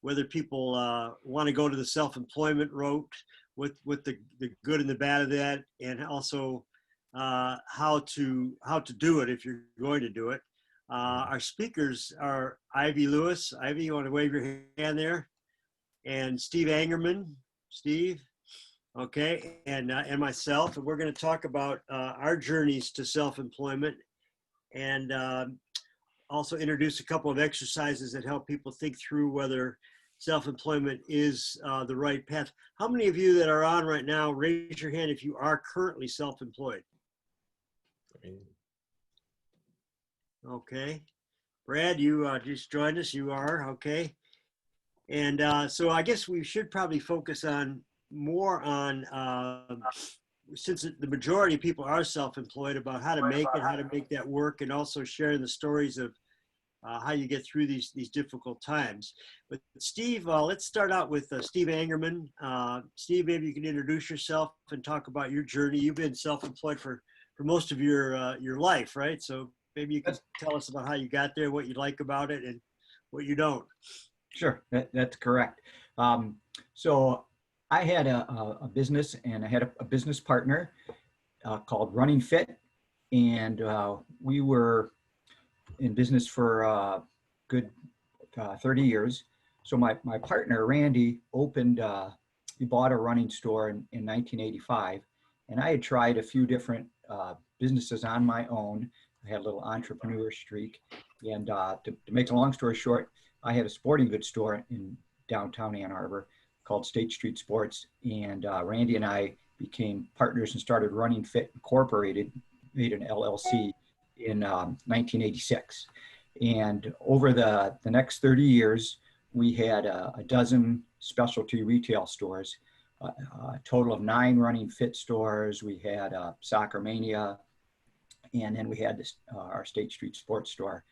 whether people want to go to the self-employment route with the good and the bad of that, and also how to do it if you're going to do it. Our speakers are Ivy Lewis. Ivy, you want to wave your hand there? And Steve Angerman. Steve, okay, and myself, and we're going to talk about our journeys to self-employment, and also introduce a couple of exercises that help people think through whether self-employment is the right path. How many of you that are on right now, raise your hand if you are currently self-employed? Okay. Brad, you just joined us. You are, okay. And so I guess we should probably focus on more on, since the majority of people are self-employed, about how to make it, how to make that work, and also sharing the stories of how you get through these difficult times. But Steve, let's start out with Steve Angerman. Steve, maybe you can introduce yourself and talk about your journey. You've been self-employed for most of your life, right? So maybe you can tell us about how you got there, what you like about it, and what you don't. Sure, that's correct. So I had a business, and I had a business partner called Running Fit, and we were in business for a good 30 years. So my partner, Randy, he bought a running store in 1985, and I had tried a few different businesses on my own. I had a little entrepreneur streak, and to make a long story short, I had a sporting goods store in downtown Ann Arbor called State Street Sports, and Randy and I became partners and started Running Fit Incorporated, made an LLC in 1986. And over the next 30 years, we had a dozen specialty retail stores, a total of 9 Running Fit stores. We had Soccer Mania, and then we had our State Street Sports store.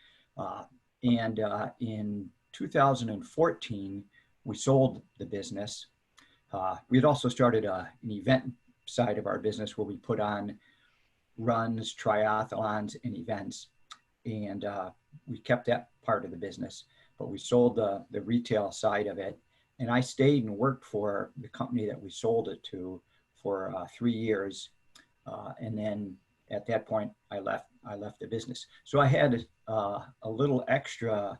And in 2014, we sold the business. We had also started an event side of our business where we put on runs, triathlons, and events. And we kept that part of the business, but we sold the retail side of it. And I stayed and worked for the company that we sold it to for 3 years. And then at that point, I left the business. So I had a little extra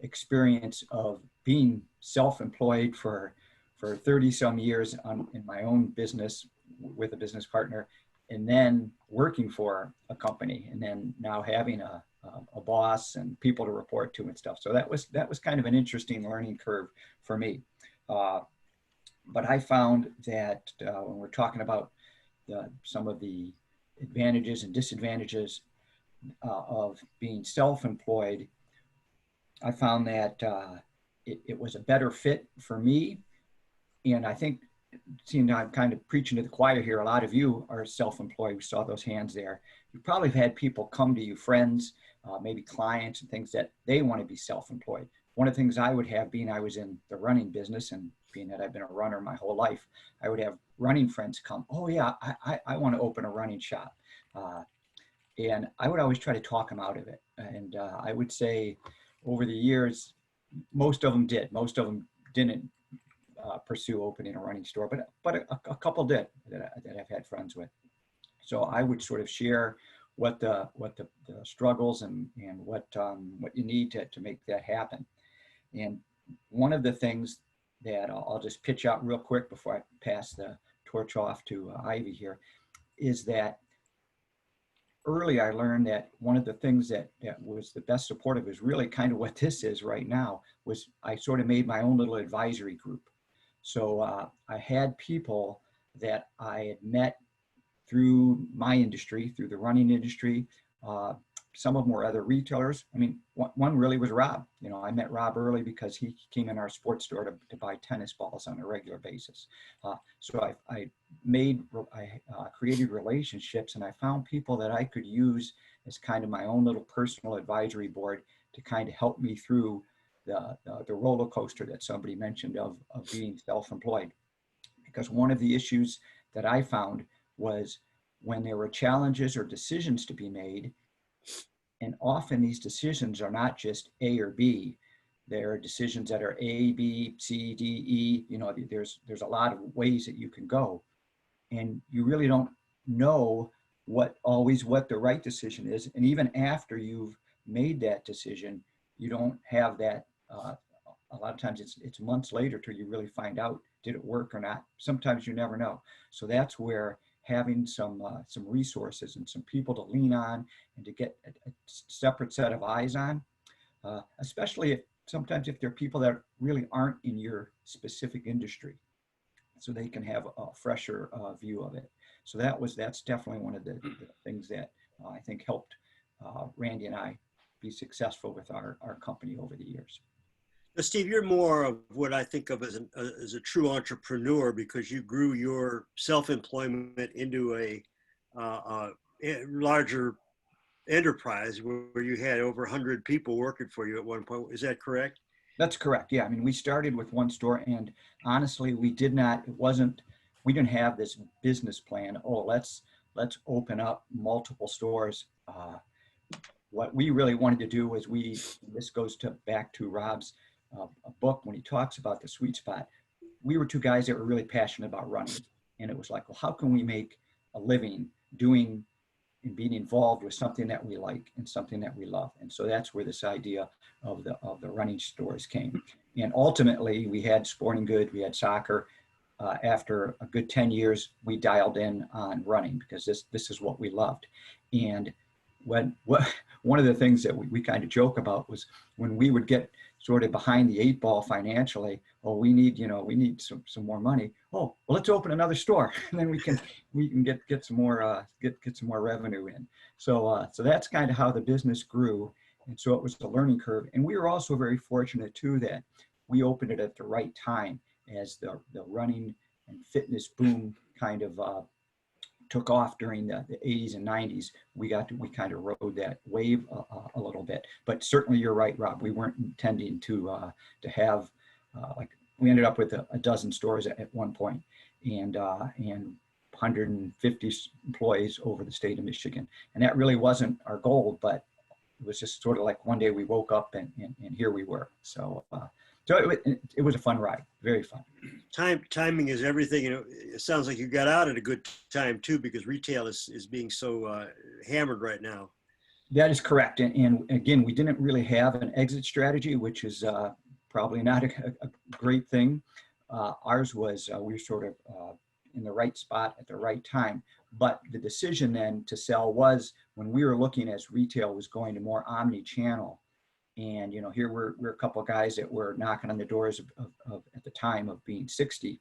experience of being self-employed for 30 some years in my own business with a business partner, and then working for a company, and then now having a boss and people to report to and stuff. So that was kind of an interesting learning curve for me. But I found that when we're talking about some of the advantages and disadvantages of being self-employed, I found that it was a better fit for me. And I think, seeing I'm kind of preaching to the choir here, a lot of you are self-employed. We saw those hands there. You probably have had people come to you, friends, maybe clients and things, that they want to be self-employed. One of the things I would have, being I was in the running business and being that I've been a runner my whole life, I would have running friends come, oh yeah, I want to open a running shop. And I would always try to talk them out of it. And I would say over the years, most of them did. Most of them didn't pursue opening a running store, but a couple did that I've had friends with. So I would sort of share what the struggles and what you need to make that happen. And one of the things that I'll just pitch out real quick before I pass the torch off to Ivy here is that early I learned that one of the things that was the best supportive is really kind of what this is right now, was I sort of made my own little advisory group. So I had people that I had met through my industry, through the running industry. Some of them were other retailers. I mean, one really was Rob. You know, I met Rob early because he came in our sports store to buy tennis balls on a regular basis. So I created relationships, and I found people that I could use as kind of my own little personal advisory board to kind of help me through the roller coaster that somebody mentioned of being self-employed. Because one of the issues that I found was when there were challenges or decisions to be made, and often these decisions are not just A or B, There are decisions that are A, B, C, D, E. You know, there's a lot of ways that you can go, and you really don't know always what the right decision is. And even after you've made that decision, you don't have that. A lot of times it's months later till you really find out, did it work or not. Sometimes you never know. So that's where having some resources and some people to lean on and to get a separate set of eyes on, especially if sometimes if there are people that really aren't in your specific industry, so they can have a fresher view of it. So that's definitely one of the things that I think helped Randy and I be successful with our company over the years. Now, Steve, you're more of what I think of as a true entrepreneur, because you grew your self-employment into a larger enterprise where you had over 100 people working for you at one point. Is that correct? That's correct. Yeah. I mean, we started with one store, and honestly, we didn't have this business plan. Oh, let's open up multiple stores. What we really wanted to do was this goes back to Rob's a book when he talks about the sweet spot. We were two guys that were really passionate about running, and it was like, well, how can we make a living doing and being involved with something that we like and something that we love? And so that's where this idea of the running stores came. And ultimately, we had sporting goods, we had soccer. After a good 10 years, we dialed in on running because this is what we loved. And one of the things that we kind of joke about was when we would get sort of behind the 8 ball financially. Oh, we need some more money. Oh, well, let's open another store, and then we can get some more revenue in. So that's kind of how the business grew, and so it was a learning curve. And we were also very fortunate too that we opened it at the right time as the running and fitness boom kind of took off during the 80s and 90s. We kind of rode that wave a little bit. But certainly you're right, Rob. We weren't intending to have we ended up with a dozen stores at one point, and 150 employees over the state of Michigan. And that really wasn't our goal, but it was just sort of like one day we woke up and here we were. So it was a fun ride, very fun. Timing is everything. You know, it sounds like you got out at a good time too, because retail is being so hammered right now. That is correct. And again, we didn't really have an exit strategy, which is probably not a great thing. Ours was we were sort of in the right spot at the right time. But the decision then to sell was when we were looking as retail was going to more omni-channel. And, you know, here we're a couple of guys that were knocking on the doors of at the time of being 60.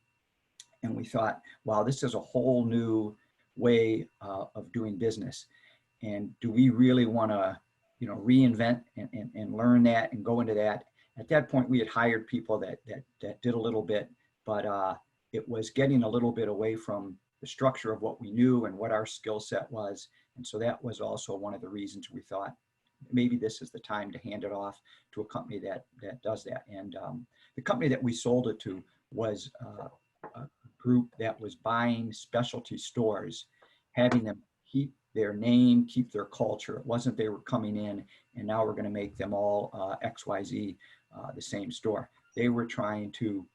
And we thought, wow, this is a whole new way of doing business. And do we really want to, you know, reinvent and learn that and go into that? At that point, we had hired people that did a little bit, but it was getting a little bit away from the structure of what we knew and what our skill set was. And so that was also one of the reasons we thought, maybe this is the time to hand it off to a company that does that. And the company that we sold it to was a group that was buying specialty stores, having them keep their name, keep their culture. It wasn't they were coming in and now we're going to make them all XYZ, the same store. They were trying to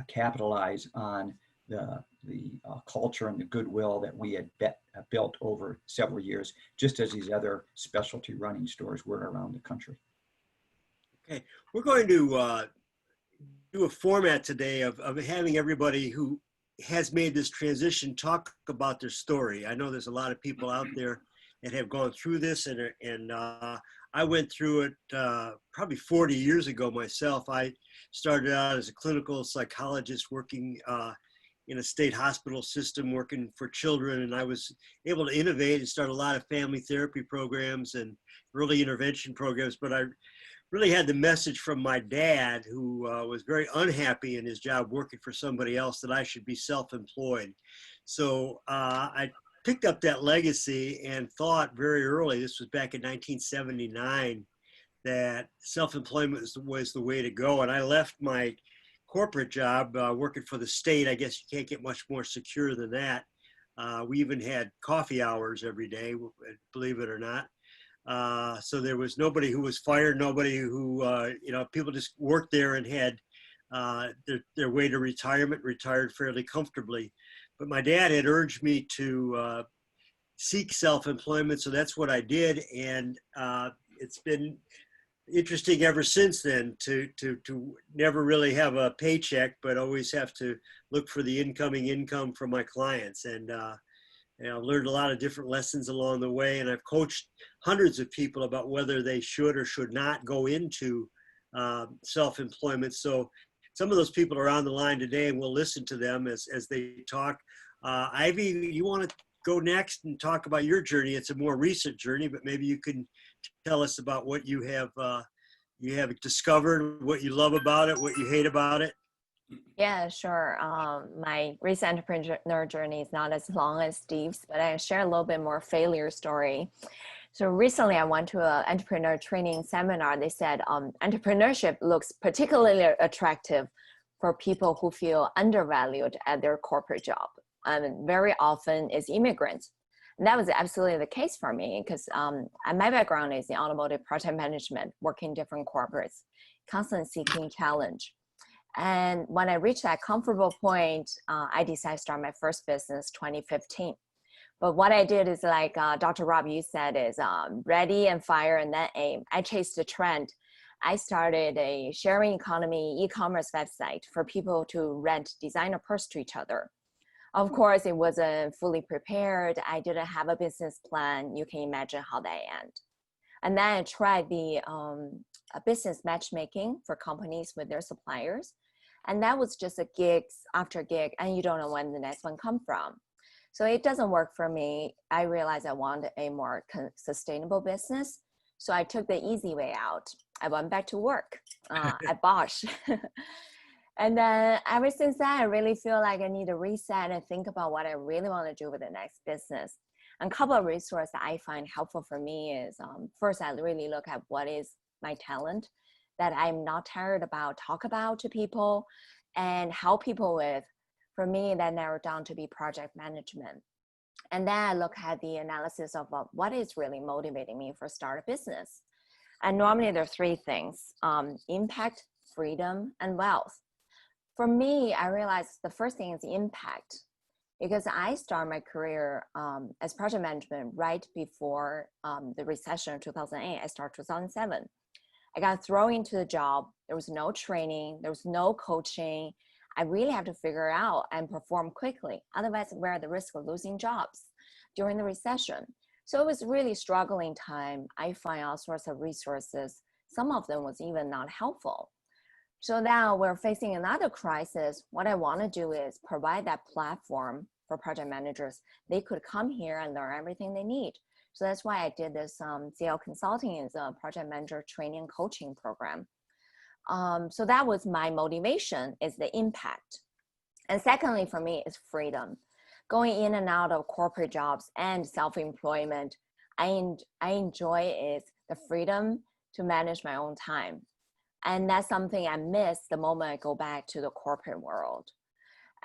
capitalize on the culture and the goodwill that we had built over several years, just as these other specialty running stores were around the country. Okay, we're going to do a format today of having everybody who has made this transition talk about their story. I know there's a lot of people out there that have gone through this, and I went through it probably 40 years ago myself. I started out as a clinical psychologist working in a state hospital system, working for children, and I was able to innovate and start a lot of family therapy programs and early intervention programs. But I really had the message from my dad, who was very unhappy in his job working for somebody else, that I should be self-employed. So I picked up that legacy and thought very early, this was back in 1979, that self-employment was the way to go. And I left my corporate job working for the state. I guess you can't get much more secure than that. We even had coffee hours every day, believe it or not. So there was nobody who was fired, nobody who, people just worked there and had their way to retirement, retired fairly comfortably. But my dad had urged me to seek self-employment, so that's what I did, and it's been interesting ever since then to never really have a paycheck, but always have to look for the incoming income from my clients. And I've learned a lot of different lessons along the way, and I've coached hundreds of people about whether they should or should not go into self-employment. So some of those people are on the line today, and we'll listen to them as they talk. Ivy, you want to go next and talk about your journey? It's a more recent journey, but maybe you can tell us about what you have discovered, what you love about it, what you hate about it. Yeah, sure. My recent entrepreneur journey is not as long as Steve's, but I share a little bit more failure story. So recently I went to an entrepreneur training seminar. They said entrepreneurship looks particularly attractive for people who feel undervalued at their corporate job. And very often is immigrants. And that was absolutely the case for me because my background is in automotive project management, working different corporates, constantly seeking challenge. And when I reached that comfortable point, I decided to start my first business 2015. But what I did is like Dr. Rob, you said, is ready and fire and then aim. I chased the trend. I started a sharing economy e-commerce website for people to rent designer purse to each other. Of course, it wasn't fully prepared. I didn't have a business plan. You can imagine how that ended. And then I tried the business matchmaking for companies with their suppliers. And that was just a gigs after gig, and you don't know when the next one come from. So it doesn't work for me. I realized I wanted a more sustainable business. So I took the easy way out. I went back to work at Bosch. And then ever since then, I really feel like I need to reset and think about what I really want to do with the next business. And a couple of resources that I find helpful for me is first, I really look at what is my talent that I'm not tired about, talk about to people and help people with. For me, that narrowed down to be project management. And then I look at the analysis of what is really motivating me for start a business. And normally there are three things: impact, freedom, and wealth. For me, I realized the first thing is impact, because I started my career as project management right before the recession of 2008. I started 2007. I got thrown into the job. There was no training. There was no coaching. I really had to figure out and perform quickly. Otherwise, we're at the risk of losing jobs during the recession. So it was really struggling time. I find all sorts of resources. Some of them was even not helpful. So now we're facing another crisis. What I want to do is provide that platform for project managers. They could come here and learn everything they need. So that's why I did this CL Consulting is a project manager training and coaching program. So that was my motivation, is the impact. And secondly, for me, is freedom. Going in and out of corporate jobs and self-employment, I enjoy is the freedom to manage my own time. And that's something I miss the moment I go back to the corporate world.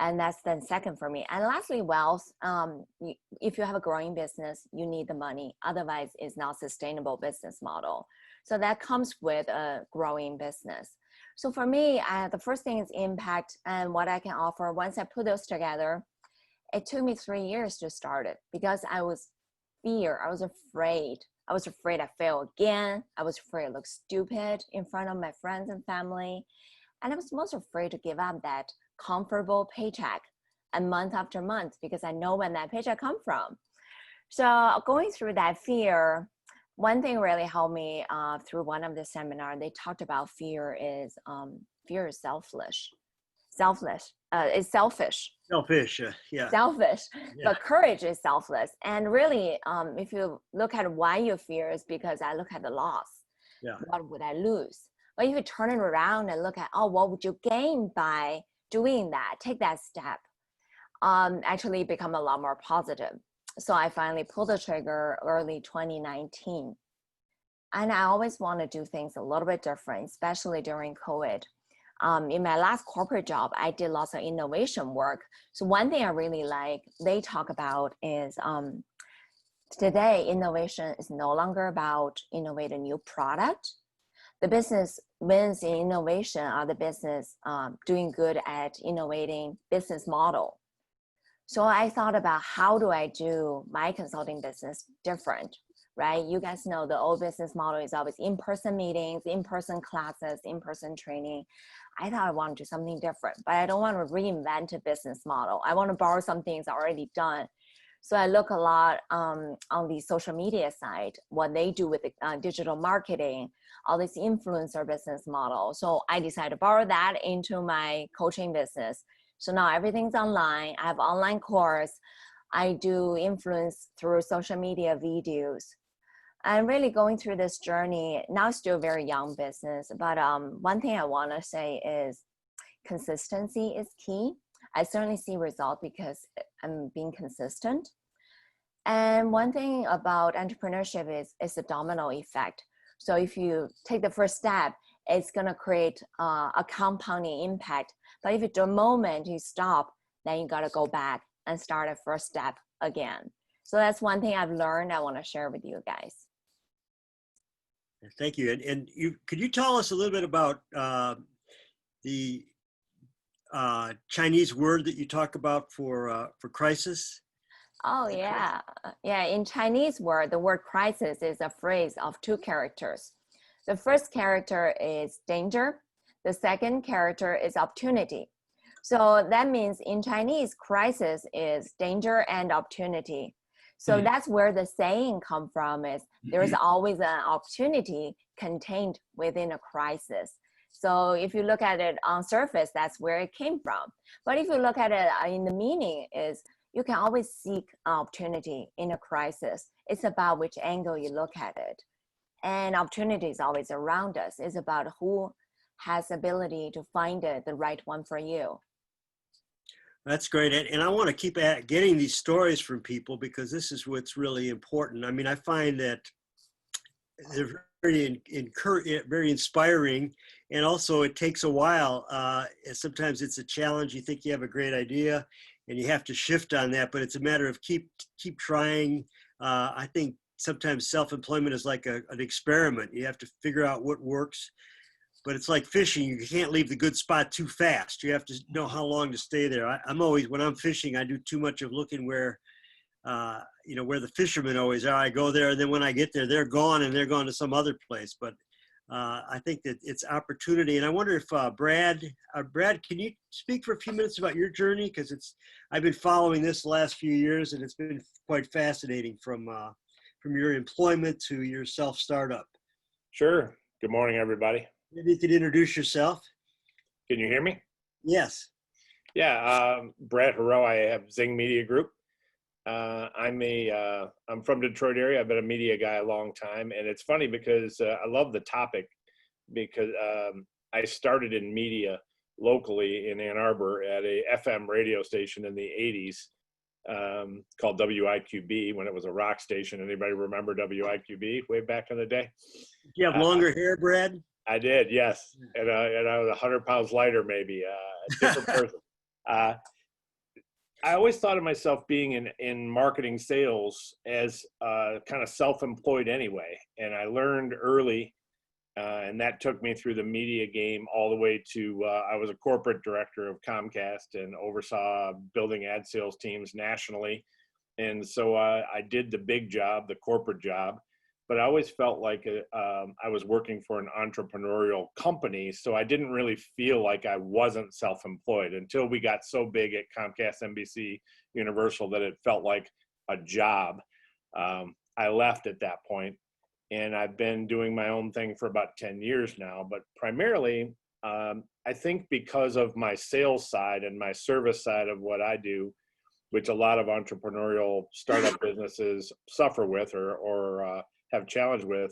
And that's then second for me. And lastly, wealth. If you have a growing business, you need the money. Otherwise, it's not a sustainable business model. So that comes with a growing business. So for me, the first thing is impact and what I can offer. Once I put those together, it took me 3 years to start it because I was afraid. I was afraid I'd fail again. I was afraid I look stupid in front of my friends and family. And I was most afraid to give up that comfortable paycheck and month after month because I know when that paycheck come from. So going through that fear, one thing really helped me through one of the seminar. They talked about fear is selfish. It's selfish. Selfish, yeah. Selfish, Yeah. but courage is selfless. And really, if you look at why you fear, is because I look at the loss. Yeah. What would I lose? But if you turn it around and look at, what would you gain by doing that? Take that step. Actually become a lot more positive. So I finally pulled the trigger early 2019. And I always want to do things a little bit different, especially during COVID. In my last corporate job, I did lots of innovation work. So one thing I really like, they talk about is today, innovation is no longer about innovate a new product. The business wins in innovation are the business doing good at innovating business model. So I thought about how do I do my consulting business different, right? You guys know the old business model is always in-person meetings, in-person classes, in-person training. I thought I want to do something different, but I don't want to reinvent a business model. I want to borrow something that's already done. So I look a lot on the social media side, what they do with the digital marketing, all this influencer business model. So I decided to borrow that into my coaching business. So now everything's online. I have online course. I do influence through social media videos. I'm really going through this journey. Now still a very young business, but one thing I want to say is consistency is key. I certainly see results because I'm being consistent. And one thing about entrepreneurship is it's a domino effect. So if you take the first step, it's going to create a compounding impact. But if the moment you stop, then you got to go back and start a first step again. So that's one thing I've learned I want to share with you guys. Thank you. And could you tell us a little bit about the Chinese word that you talk about for crisis? Oh yeah. Yeah, in Chinese word, the word crisis is a phrase of two characters. The first character is danger. The second character is opportunity. So that means in Chinese, crisis is danger and opportunity. So that's where the saying come from is there's always an opportunity contained within a crisis. So if you look at it on surface, that's where it came from. But if you look at it in the meaning is you can always seek an opportunity in a crisis. It's about which angle you look at it. And opportunity is always around us. It's about who has ability to find it, the right one for you. That's great. And I want to keep getting these stories from people because this is what's really important. I mean, I find that they're very inspiring. And also it takes a while. Sometimes it's a challenge. You think you have a great idea and you have to shift on that, but it's a matter of keep trying. I think sometimes self-employment is like an experiment. You have to figure out what works. But it's like fishing. You can't leave the good spot too fast. You have to know how long to stay there. I'm always, when I'm fishing, I do too much of looking where, where the fishermen always are. I go there, and then when I get there, they're gone, and they're gone to some other place. But I think that it's opportunity. And I wonder if Brad, can you speak for a few minutes about your journey? Because I've been following this the last few years, and it's been quite fascinating from your employment to your self-startup. Sure. Good morning, everybody. Maybe you could introduce yourself. Can you hear me? Yes. Yeah, Brad Hero. I have Zing Media Group. I'm from Detroit area. I've been a media guy a long time, and it's funny because I love the topic because I started in media locally in Ann Arbor at a FM radio station in the 80s called WIQB when it was a rock station. Anybody remember WIQB way back in the day? Do you have longer hair, Brad? I did, yes. And I was 100 pounds lighter, maybe, a different person. I always thought of myself being in marketing sales as kind of self-employed anyway. And I learned early, and that took me through the media game all the way to, I was a corporate director of Comcast and oversaw building ad sales teams nationally. And so I did the big job, the corporate job. But I always felt like I was working for an entrepreneurial company, so I didn't really feel like I wasn't self-employed until we got so big at Comcast, NBC, Universal that it felt like a job. I left at that point, and I've been doing my own thing for about 10 years now, but primarily, I think because of my sales side and my service side of what I do, which a lot of entrepreneurial startup businesses suffer with or have challenge with,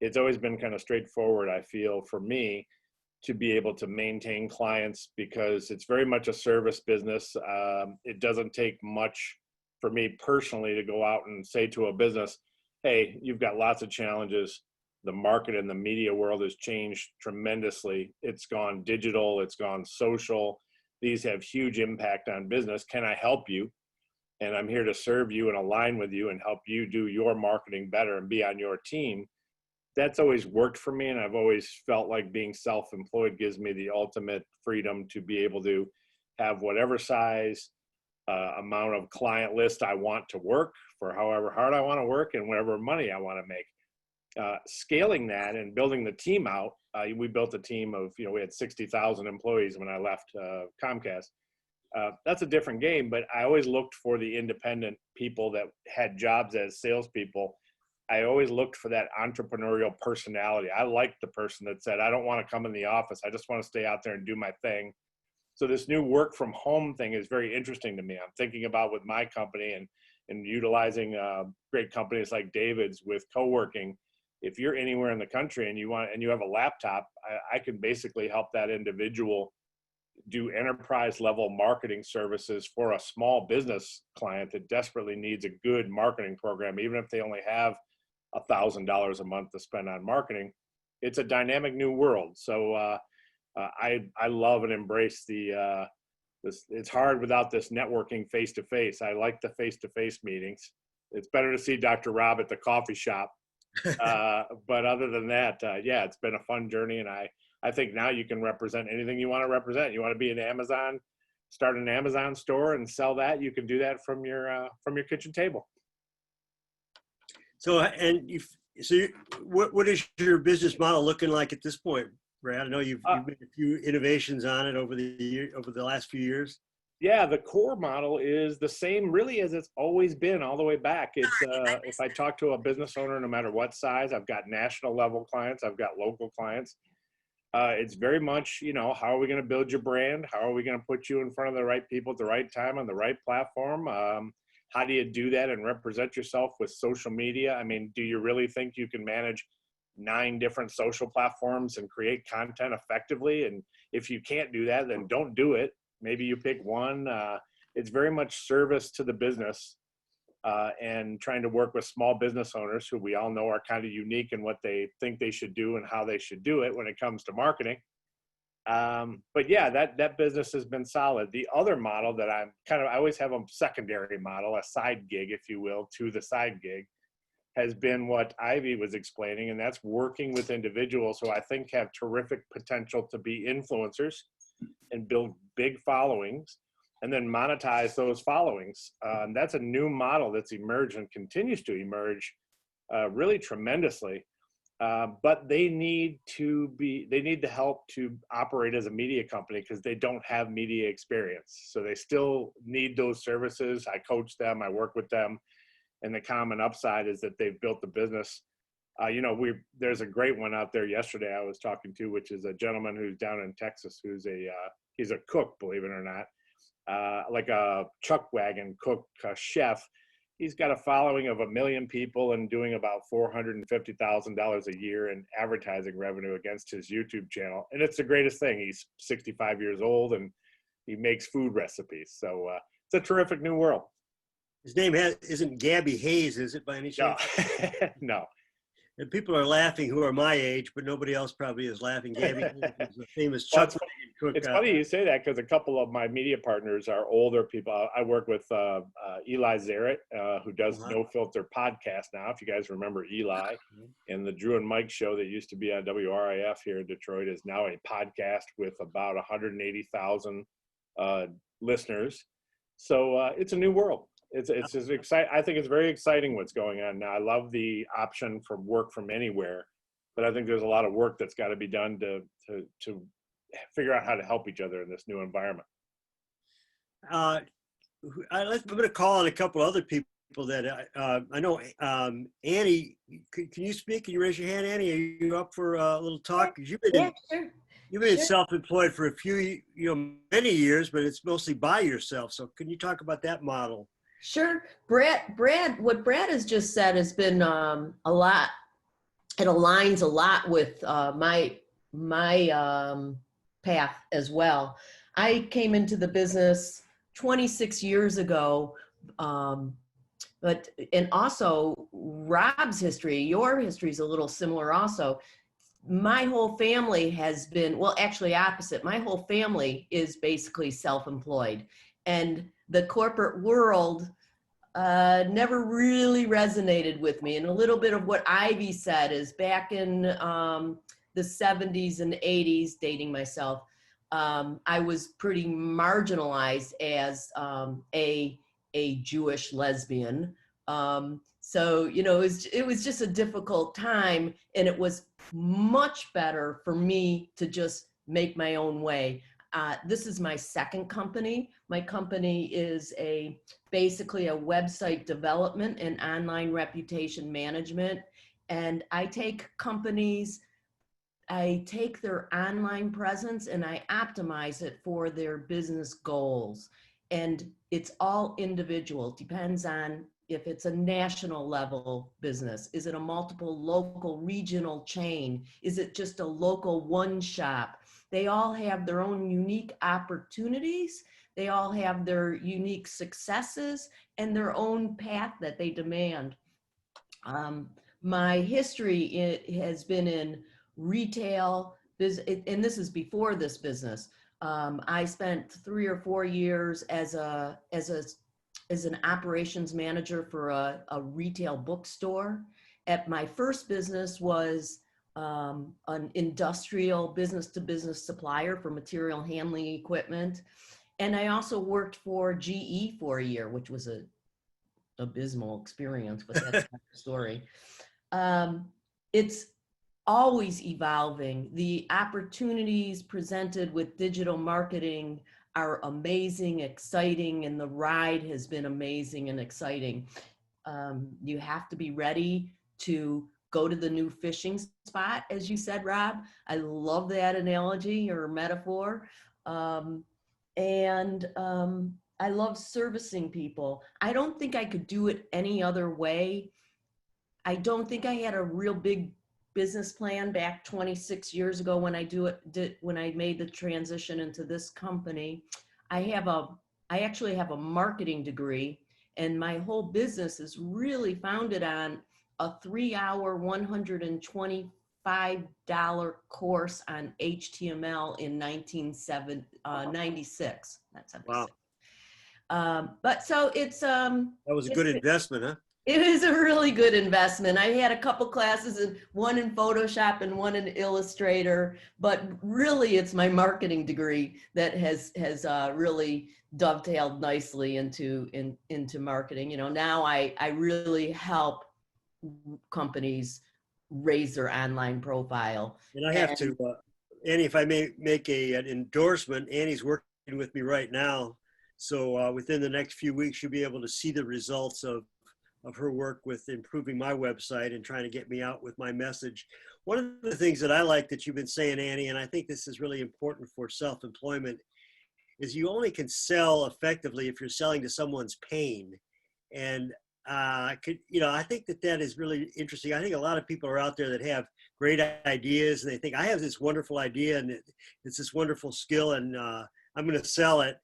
it's always been kind of straightforward, I feel, for me to be able to maintain clients because it's very much a service business. It doesn't take much for me personally to go out and say to a business, hey, you've got lots of challenges. The market and the media world has changed tremendously. It's gone digital, it's gone social. These have huge impact on business. Can I help you? and I'm here to serve you and align with you and help you do your marketing better and be on your team. That's always worked for me. And I've always felt like being self-employed gives me the ultimate freedom to be able to have whatever size amount of client list I want to work for, however hard I want to work, and whatever money I want to make. Scaling that and building the team out, we built a team of, we had 60,000 employees when I left Comcast. That's a different game, but I always looked for the independent people that had jobs as salespeople. I always looked for that entrepreneurial personality. I liked the person that said, I don't want to come in the office. I just want to stay out there and do my thing. So this new work from home thing is very interesting to me. I'm thinking about with my company and utilizing great companies like David's with co-working. If you're anywhere in the country and you have a laptop, I can basically help that individual do enterprise level marketing services for a small business client that desperately needs a good marketing program, even if they only have $1,000 a month to spend on marketing. It's a dynamic new world. So I love and embrace this. It's hard without this networking face to face. I like the face to face meetings. It's better to see Dr. Rob at the coffee shop. But other than that, yeah, it's been a fun journey, and I think now you can represent anything you want to represent. You want to be an Amazon, start an Amazon store and sell that. You can do that from your kitchen table. So, what is your business model looking like at this point, Brad? I know you've made a few innovations on it over the last few years. Yeah, the core model is the same really as it's always been all the way back. It's if I talk to a business owner, no matter what size, I've got national level clients, I've got local clients. It's very much, how are we going to build your brand? How are we going to put you in front of the right people at the right time on the right platform? How do you do that and represent yourself with social media? I mean, do you really think you can manage 9 different social platforms and create content effectively? And if you can't do that, then don't do it. Maybe you pick one. It's very much service to the business and trying to work with small business owners who we all know are kind of unique in what they think they should do and how they should do it when it comes to marketing. But yeah, that business has been solid. The other model that I always have a secondary model, a side gig, if you will, to the side gig, has been what Ivy was explaining, and that's working with individuals who I think have terrific potential to be influencers and build big followings and then monetize those followings. And that's a new model that's emerged and continues to emerge really tremendously. But they need the help to operate as a media company because they don't have media experience. So they still need those services. I coach them, I work with them. And the common upside is that they've built the business. There's a great one out there yesterday I was talking to, which is a gentleman who's down in Texas, who's he's a cook, believe it or not, like a chuck wagon cook, chef. He's got a following of 1 million people and doing about $450,000 a year in advertising revenue against his YouTube channel. And it's the greatest thing. He's 65 years old and he makes food recipes. So it's a terrific new world. His name isn't Gabby Hayes, is it, by any chance? No. No. And people are laughing who are my age, but nobody else probably is laughing. Gabby Hayes is a famous chuck wagon cook. It's funny you say that because a couple of my media partners are older people. I work with Eli Zaret, who does No Filter podcast now, if you guys remember Eli. And the Drew and Mike show that used to be on WRIF here in Detroit is now a podcast with about 180,000 listeners. So it's a new world. It's just exciting. I think it's very exciting what's going on now. I love the option for work from anywhere, but I think there's a lot of work that's got to be done to figure out how to help each other in this new environment. I'm going to call on a couple other people that I know. Annie, can you speak? Can you raise your hand, Annie? Are you up for a little talk? You've been self-employed for a few, many years, but it's mostly by yourself. So can you talk about that model? Sure. What Brad has just said has been a lot. It aligns a lot with my path as well. I came into the business 26 years ago, and also Rob's history, your history is a little similar also. My whole family has been, well, actually opposite. My whole family is basically self-employed, and the corporate world never really resonated with me. And a little bit of what Ivy said is back in the 70s and 80s, dating myself, I was pretty marginalized as a Jewish lesbian. So, you know, it was just a difficult time, and it was much better for me to just make my own way. This is my second company. My company is basically a website development and online reputation management. And I take companies, I take their online presence and I optimize it for their business goals. And it's all individual, depends on if it's a national level business. Is it a multiple local regional chain? Is it just a local one shop? They all have their own unique opportunities. They all have their unique successes and their own path that they demand. My history, it has been in retail, and this is before this business. I spent 3 or 4 years as an operations manager for a retail bookstore. My first business was an industrial business-to-business supplier for material handling equipment. And I also worked for GE for a year, which was an abysmal experience, but that's another story. It's always evolving. The opportunities presented with digital marketing are amazing, exciting, and the ride has been amazing and exciting. You have to be ready to go to the new fishing spot, as you said, Rob. I love that analogy or metaphor. I love servicing people. I don't think I could do it any other way. I don't think I had a real big business plan back 26 years ago when when I made the transition into this company. I actually have a marketing degree, and my whole business is really founded on a 3-hour, $125 course on HTML in 1996. Not 76. Wow. But so it's That was a good investment, huh? it is a really good investment. I had a couple classes, one in Photoshop and one in Illustrator, but really it's my marketing degree that has really dovetailed nicely into marketing. You know, now I really help companies raise their online profile. And I have to, Annie, if I may make an endorsement, Annie's working with me right now. So within the next few weeks, you'll be able to see the results of her work with improving my website and trying to get me out with my message. One of the things that I like that you've been saying, Annie, and I think this is really important for self-employment, is you only can sell effectively if you're selling to someone's pain. And I think that is really interesting. I think a lot of people are out there that have great ideas, and they think, I have this wonderful idea and it's this wonderful skill, and I'm going to sell it.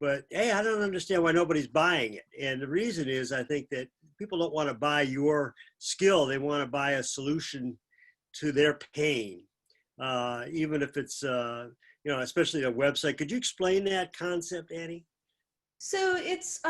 But hey, I don't understand why nobody's buying it. And the reason is, I think that people don't want to buy your skill. They want to buy a solution to their pain, even if it's, especially a website. Could you explain that concept, Annie? So it's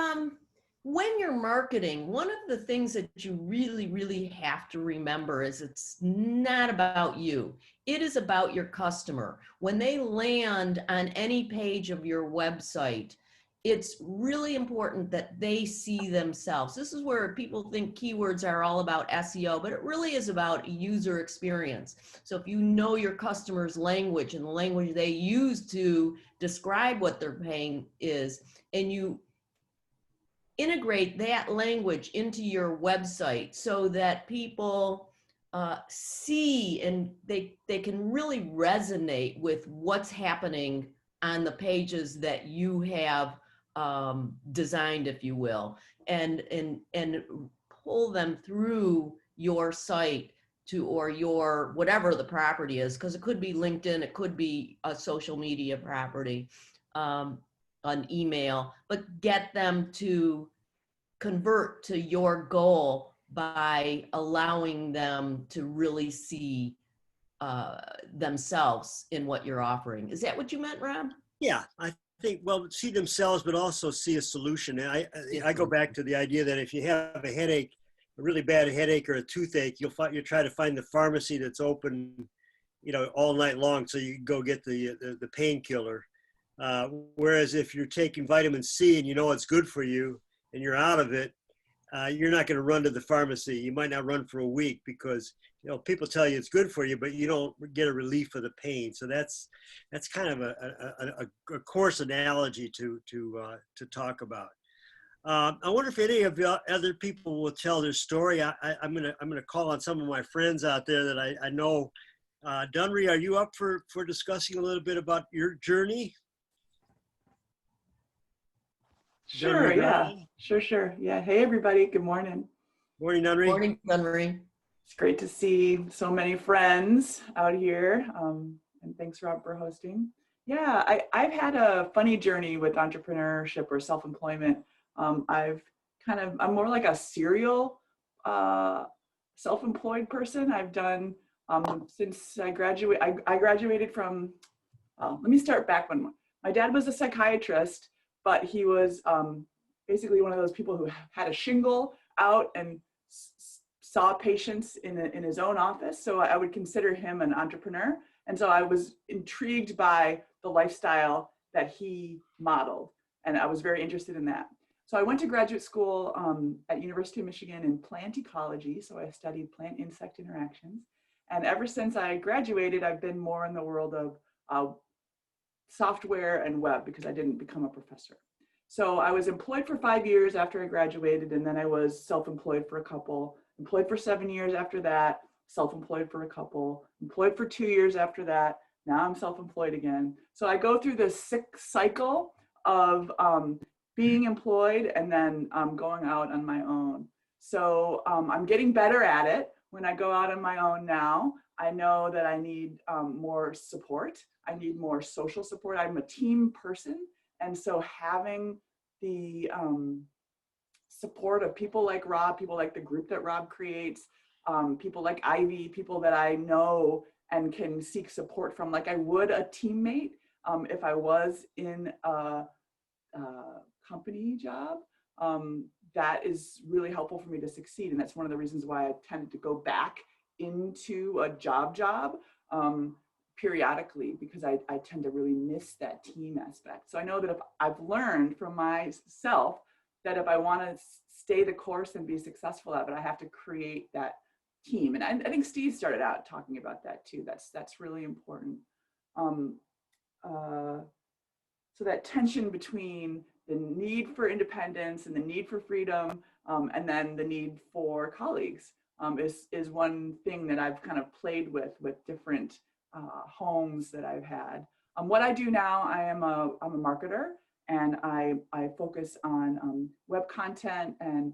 when you're marketing, one of the things that you really, really have to remember is it's not about you. It is about your customer. When they land on any page of your website, it's really important that they see themselves. This is where people think keywords are all about SEO, but it really is about user experience. So if you know your customer's language and the language they use to describe what their pain is, and you integrate that language into your website so that people see and they can really resonate with what's happening on the pages that you have designed, if you will, and pull them through your site or your whatever the property is, because it could be LinkedIn, it could be a social media property, an email, but get them to convert to your goal by allowing them to really see themselves in what you're offering. Is that what you meant, Rob? Yeah, I think, well, see themselves, but also see a solution. And I go back to the idea that if you have a headache, a really bad headache or a toothache, you'll try to find the pharmacy that's open, all night long, so you can go get the painkiller. Whereas if you're taking vitamin C and you know it's good for you and you're out of it, you're not going to run to the pharmacy. You might not run for a week because people tell you it's good for you, but you don't get a relief of the pain. So that's kind of a coarse analogy to talk about. I wonder if any of the other people will tell their story. I'm gonna call on some of my friends out there that I know. Dunri, are you up for discussing a little bit about your journey? Sure, Dunri yeah. Brown? Sure. Yeah. Hey, everybody. Good morning. Morning, Dunri. Morning, Henry. It's great to see so many friends out here. And thanks, Rob, for hosting. Yeah, I've had a funny journey with entrepreneurship or self-employment. I'm more like a serial self-employed person. I've done, since I graduated, I graduated from, let me start back when my dad was a psychiatrist, but he was basically one of those people who had a shingle out and saw patients in his own office. So I would consider him an entrepreneur. And so I was intrigued by the lifestyle that he modeled. And I was very interested in that. So I went to graduate school at University of Michigan in plant ecology. So I studied plant-insect interactions. And ever since I graduated, I've been more in the world of software and web because I didn't become a professor. So I was employed for 5 years after I graduated, and then I was self-employed for a couple, employed for 7 years after that, self-employed for a couple, employed for 2 years after that. Now I'm self-employed again. So I go through this cycle of being employed and then going out on my own. So I'm getting better at it. When I go out on my own now, I know that I need more support. I need more social support. I'm a team person. And so having the support of people like Rob, people like the group that Rob creates, people like Ivy, people that I know and can seek support from, like I would a teammate if I was in a company job, that is really helpful for me to succeed. And that's one of the reasons why I tended to go back into a job periodically, because I tend to really miss that team aspect. So I know that if I've learned from myself that if I want to stay the course and be successful at it, I have to create that team. And I think Steve started out talking about that too. That's really important. So that tension between the need for independence and the need for freedom, and then the need for colleagues is one thing that I've kind of played with different homes that I've had. What I do now, I'm a marketer, and I focus on web content and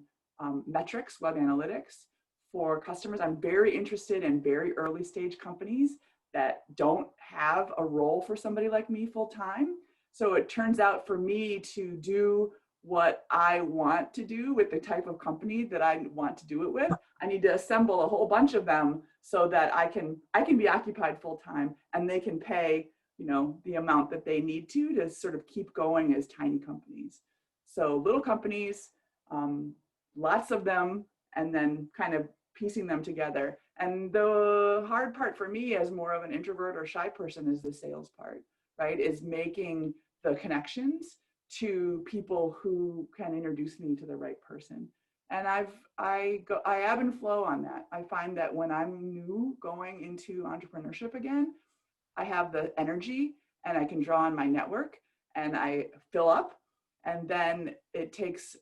metrics, web analytics for customers. I'm very interested in very early stage companies that don't have a role for somebody like me full time. So it turns out for me to do what I want to do with the type of company that I want to do it with, I need to assemble a whole bunch of them so that I can be occupied full time and they can pay, the amount that they need to sort of keep going as tiny companies. So little companies, lots of them, and then kind of piecing them together. And the hard part for me as more of an introvert or shy person is the sales part, right? Is making the connections to people who can introduce me to the right person. And I ebb and flow on that. I find that when I'm new going into entrepreneurship again, I have the energy and I can draw on my network and I fill up. And then it takes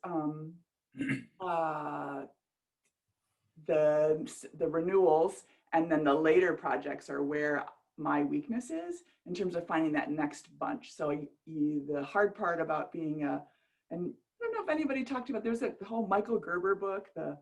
the renewals, and then the later projects are where my weakness is in terms of finding that next bunch. So the hard part about being and I don't know if anybody talked about, there's a whole Michael Gerber book, the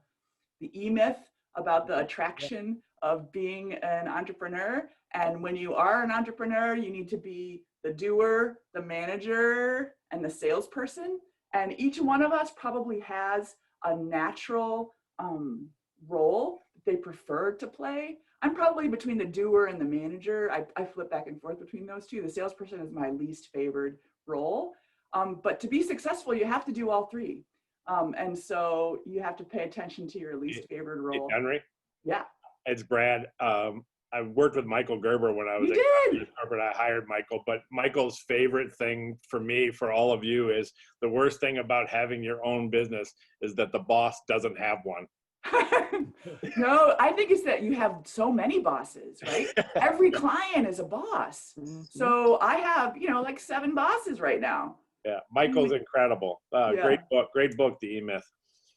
E-Myth, about the attraction of being an entrepreneur. And when you are an entrepreneur, you need to be the doer, the manager, and the salesperson. And each one of us probably has a natural role that they prefer to play. I'm probably between the doer and the manager. I flip back and forth between those two. The salesperson is my least favored role. But to be successful, you have to do all three. And so you have to pay attention to your least favored Hey, role. Henry, Yeah. it's Brad. I worked with Michael Gerber when I was You at did. corporate. I hired Michael, but Michael's favorite thing for me, for all of you, is the worst thing about having your own business is that the boss doesn't have one. No, I think it's that you have so many bosses, right? Every client is a boss. So I have, like 7 bosses right now. Yeah, Michael's incredible. Yeah. Great book, The E-Myth.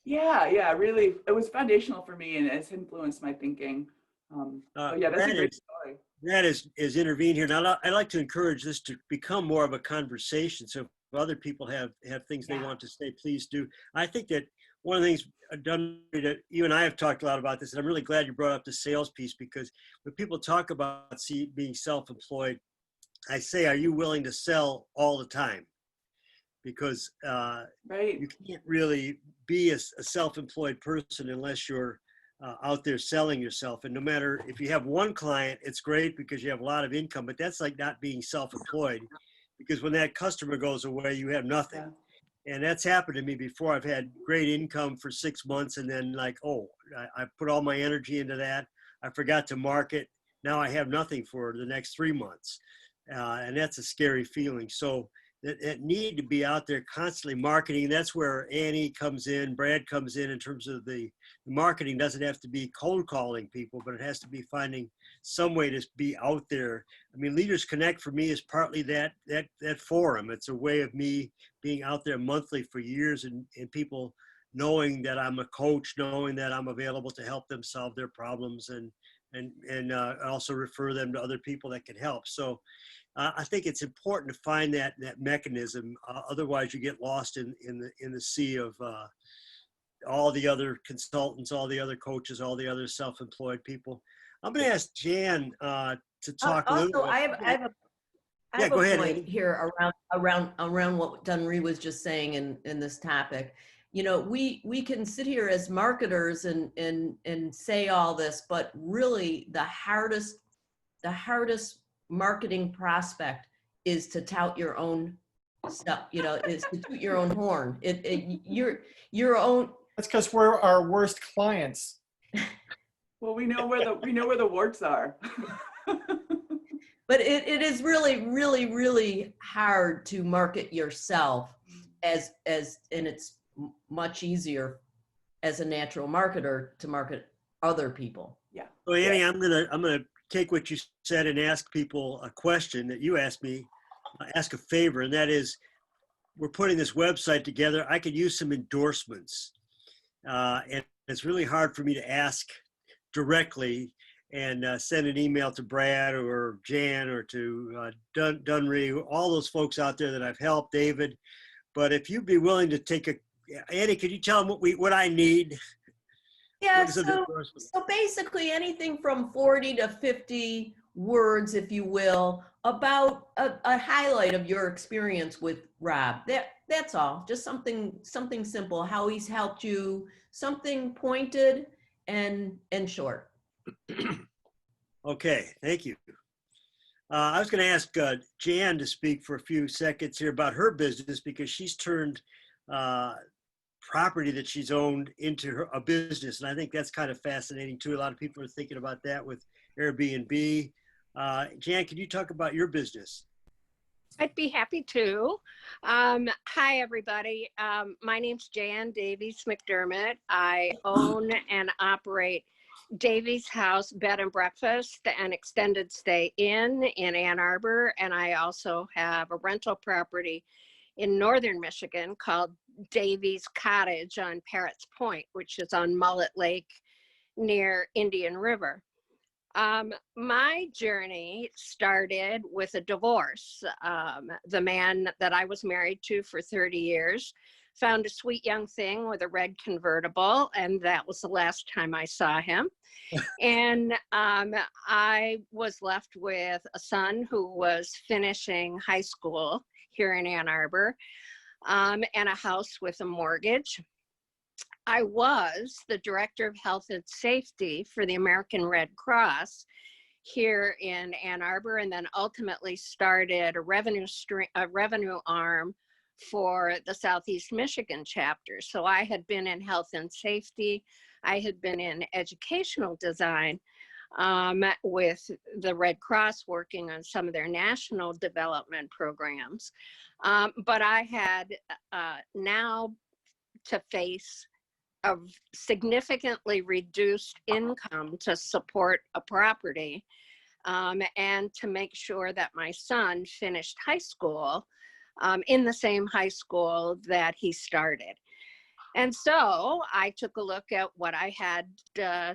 Yeah, really. It was foundational for me and it's influenced my thinking. So yeah, that's a great story. Brad is intervened here. Now, I'd like to encourage this to become more of a conversation. So if other people have things they want to say, please do. I think that one of the things, that you and I have talked a lot about this, and I'm really glad you brought up the sales piece, because when people talk about being self-employed, I say, are you willing to sell all the time? Because Right. you can't really be a self-employed person unless you're out there selling yourself. And no matter if you have one client, it's great because you have a lot of income, but that's like not being self-employed, because when that customer goes away, you have nothing. Yeah. And that's happened to me before. I've had great income for 6 months and then like, oh, I put all my energy into that. I forgot to market. Now I have nothing for the next 3 months. And that's a scary feeling. So that need to be out there constantly marketing. That's where Annie comes in, Brad comes in terms of the marketing. Doesn't have to be cold calling people, but it has to be finding some way to be out there. I mean, Leaders Connect for me is partly that forum. It's a way of me being out there monthly for years, and people knowing that I'm a coach, knowing that I'm available to help them solve their problems, and also refer them to other people that can help. So I think it's important to find that mechanism. Otherwise, you get lost in the sea of all the other consultants, all the other coaches, all the other self-employed people. I'm going to ask Jan to talk a little. Also, I have Yeah, go a ahead, point Annie. here around what Dunree was just saying in this topic. We can sit here as marketers and say all this, but really the hardest marketing prospect is to tout your own stuff, is to toot your own horn. Your own. That's because we're our worst clients. Well, we know where the warts are. But it is really, really, really hard to market yourself and it's much easier as a natural marketer to market other people. Yeah. So Annie, I'm gonna take what you said and ask people a question that you asked me, ask a favor, and that is, we're putting this website together. I could use some endorsements, and it's really hard for me to ask directly and send an email to Brad or Jan or to Dunree, all those folks out there that I've helped, David. But if you'd be willing to take Annie, could you tell them what I need? Yeah, so basically anything from 40 to 50 words, if you will, about a highlight of your experience with Rob. That's all. Just something simple, how he's helped you, something pointed and short. Okay, thank you. I was going to ask Jan to speak for a few seconds here about her business, because she's turned property that she's owned into a business. And I think that's kind of fascinating too. A lot of people are thinking about that with Airbnb. Jan, can you talk about your business? I'd be happy to. Hi, everybody. My name's Jan Davies McDermott. I own and operate Davies House Bed and Breakfast and Extended Stay Inn in Ann Arbor. And I also have a rental property in northern Michigan called Davies Cottage on Parrots Point, which is on Mullet Lake near Indian River. My journey started with a divorce. The man that I was married to for 30 years found a sweet young thing with a red convertible, and that was the last time I saw him. And I was left with a son who was finishing high school here in Ann Arbor, and a house with a mortgage. I was the director of health and safety for the American Red Cross here in Ann Arbor, and then ultimately started a revenue arm for the Southeast Michigan chapter. So I had been in health and safety. I had been in educational design with the Red Cross, working on some of their national development programs. But I had now to face a significantly reduced income to support a property, and to make sure that my son finished high school in the same high school that he started. And so I took a look at what I had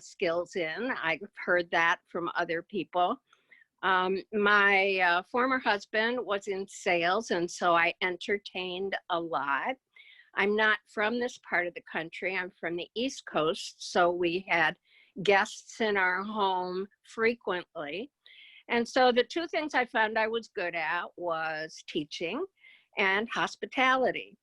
skills in. I've heard that from other people. My former husband was in sales, and so I entertained a lot. I'm not from this part of the country. I'm from the East Coast, so we had guests in our home frequently. And so the two things I found I was good at was teaching and hospitality.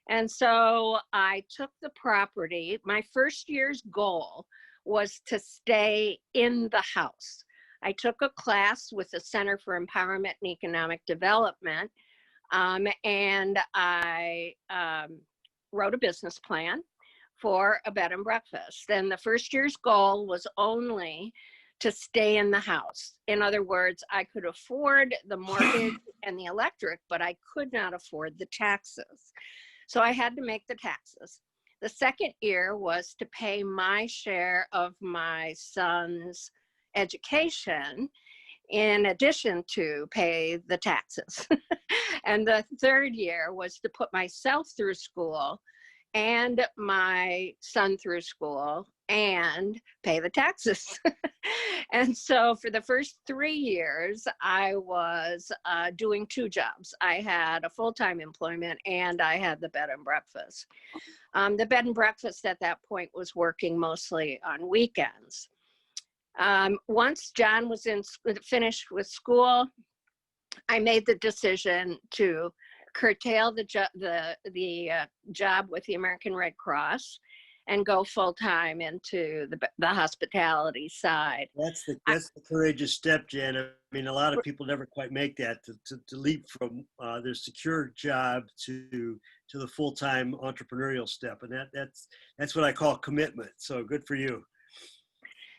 And so I took the property. My first year's goal was to stay in the house. I took a class with the Center for Empowerment and Economic Development, and I wrote a business plan for a bed and breakfast. And the first year's goal was only to stay in the house. In other words, I could afford the mortgage and the electric, but I could not afford the taxes. So I had to make the taxes. The second year was to pay my share of my son's education, in addition to pay the taxes. And the third year was to put myself through school and my son through school and pay the taxes. And so for the first 3 years, I was doing two jobs. I had a full-time employment and I had the bed and breakfast. The bed and breakfast at that point was working mostly on weekends. Once John was finished with school, I made the decision to curtail the job with the American Red Cross and go full-time into the hospitality side. That's the courageous step, Jan. I mean, a lot of people never quite make that to leap from their secure job to the full-time entrepreneurial step, and that's what I call commitment. So good for you.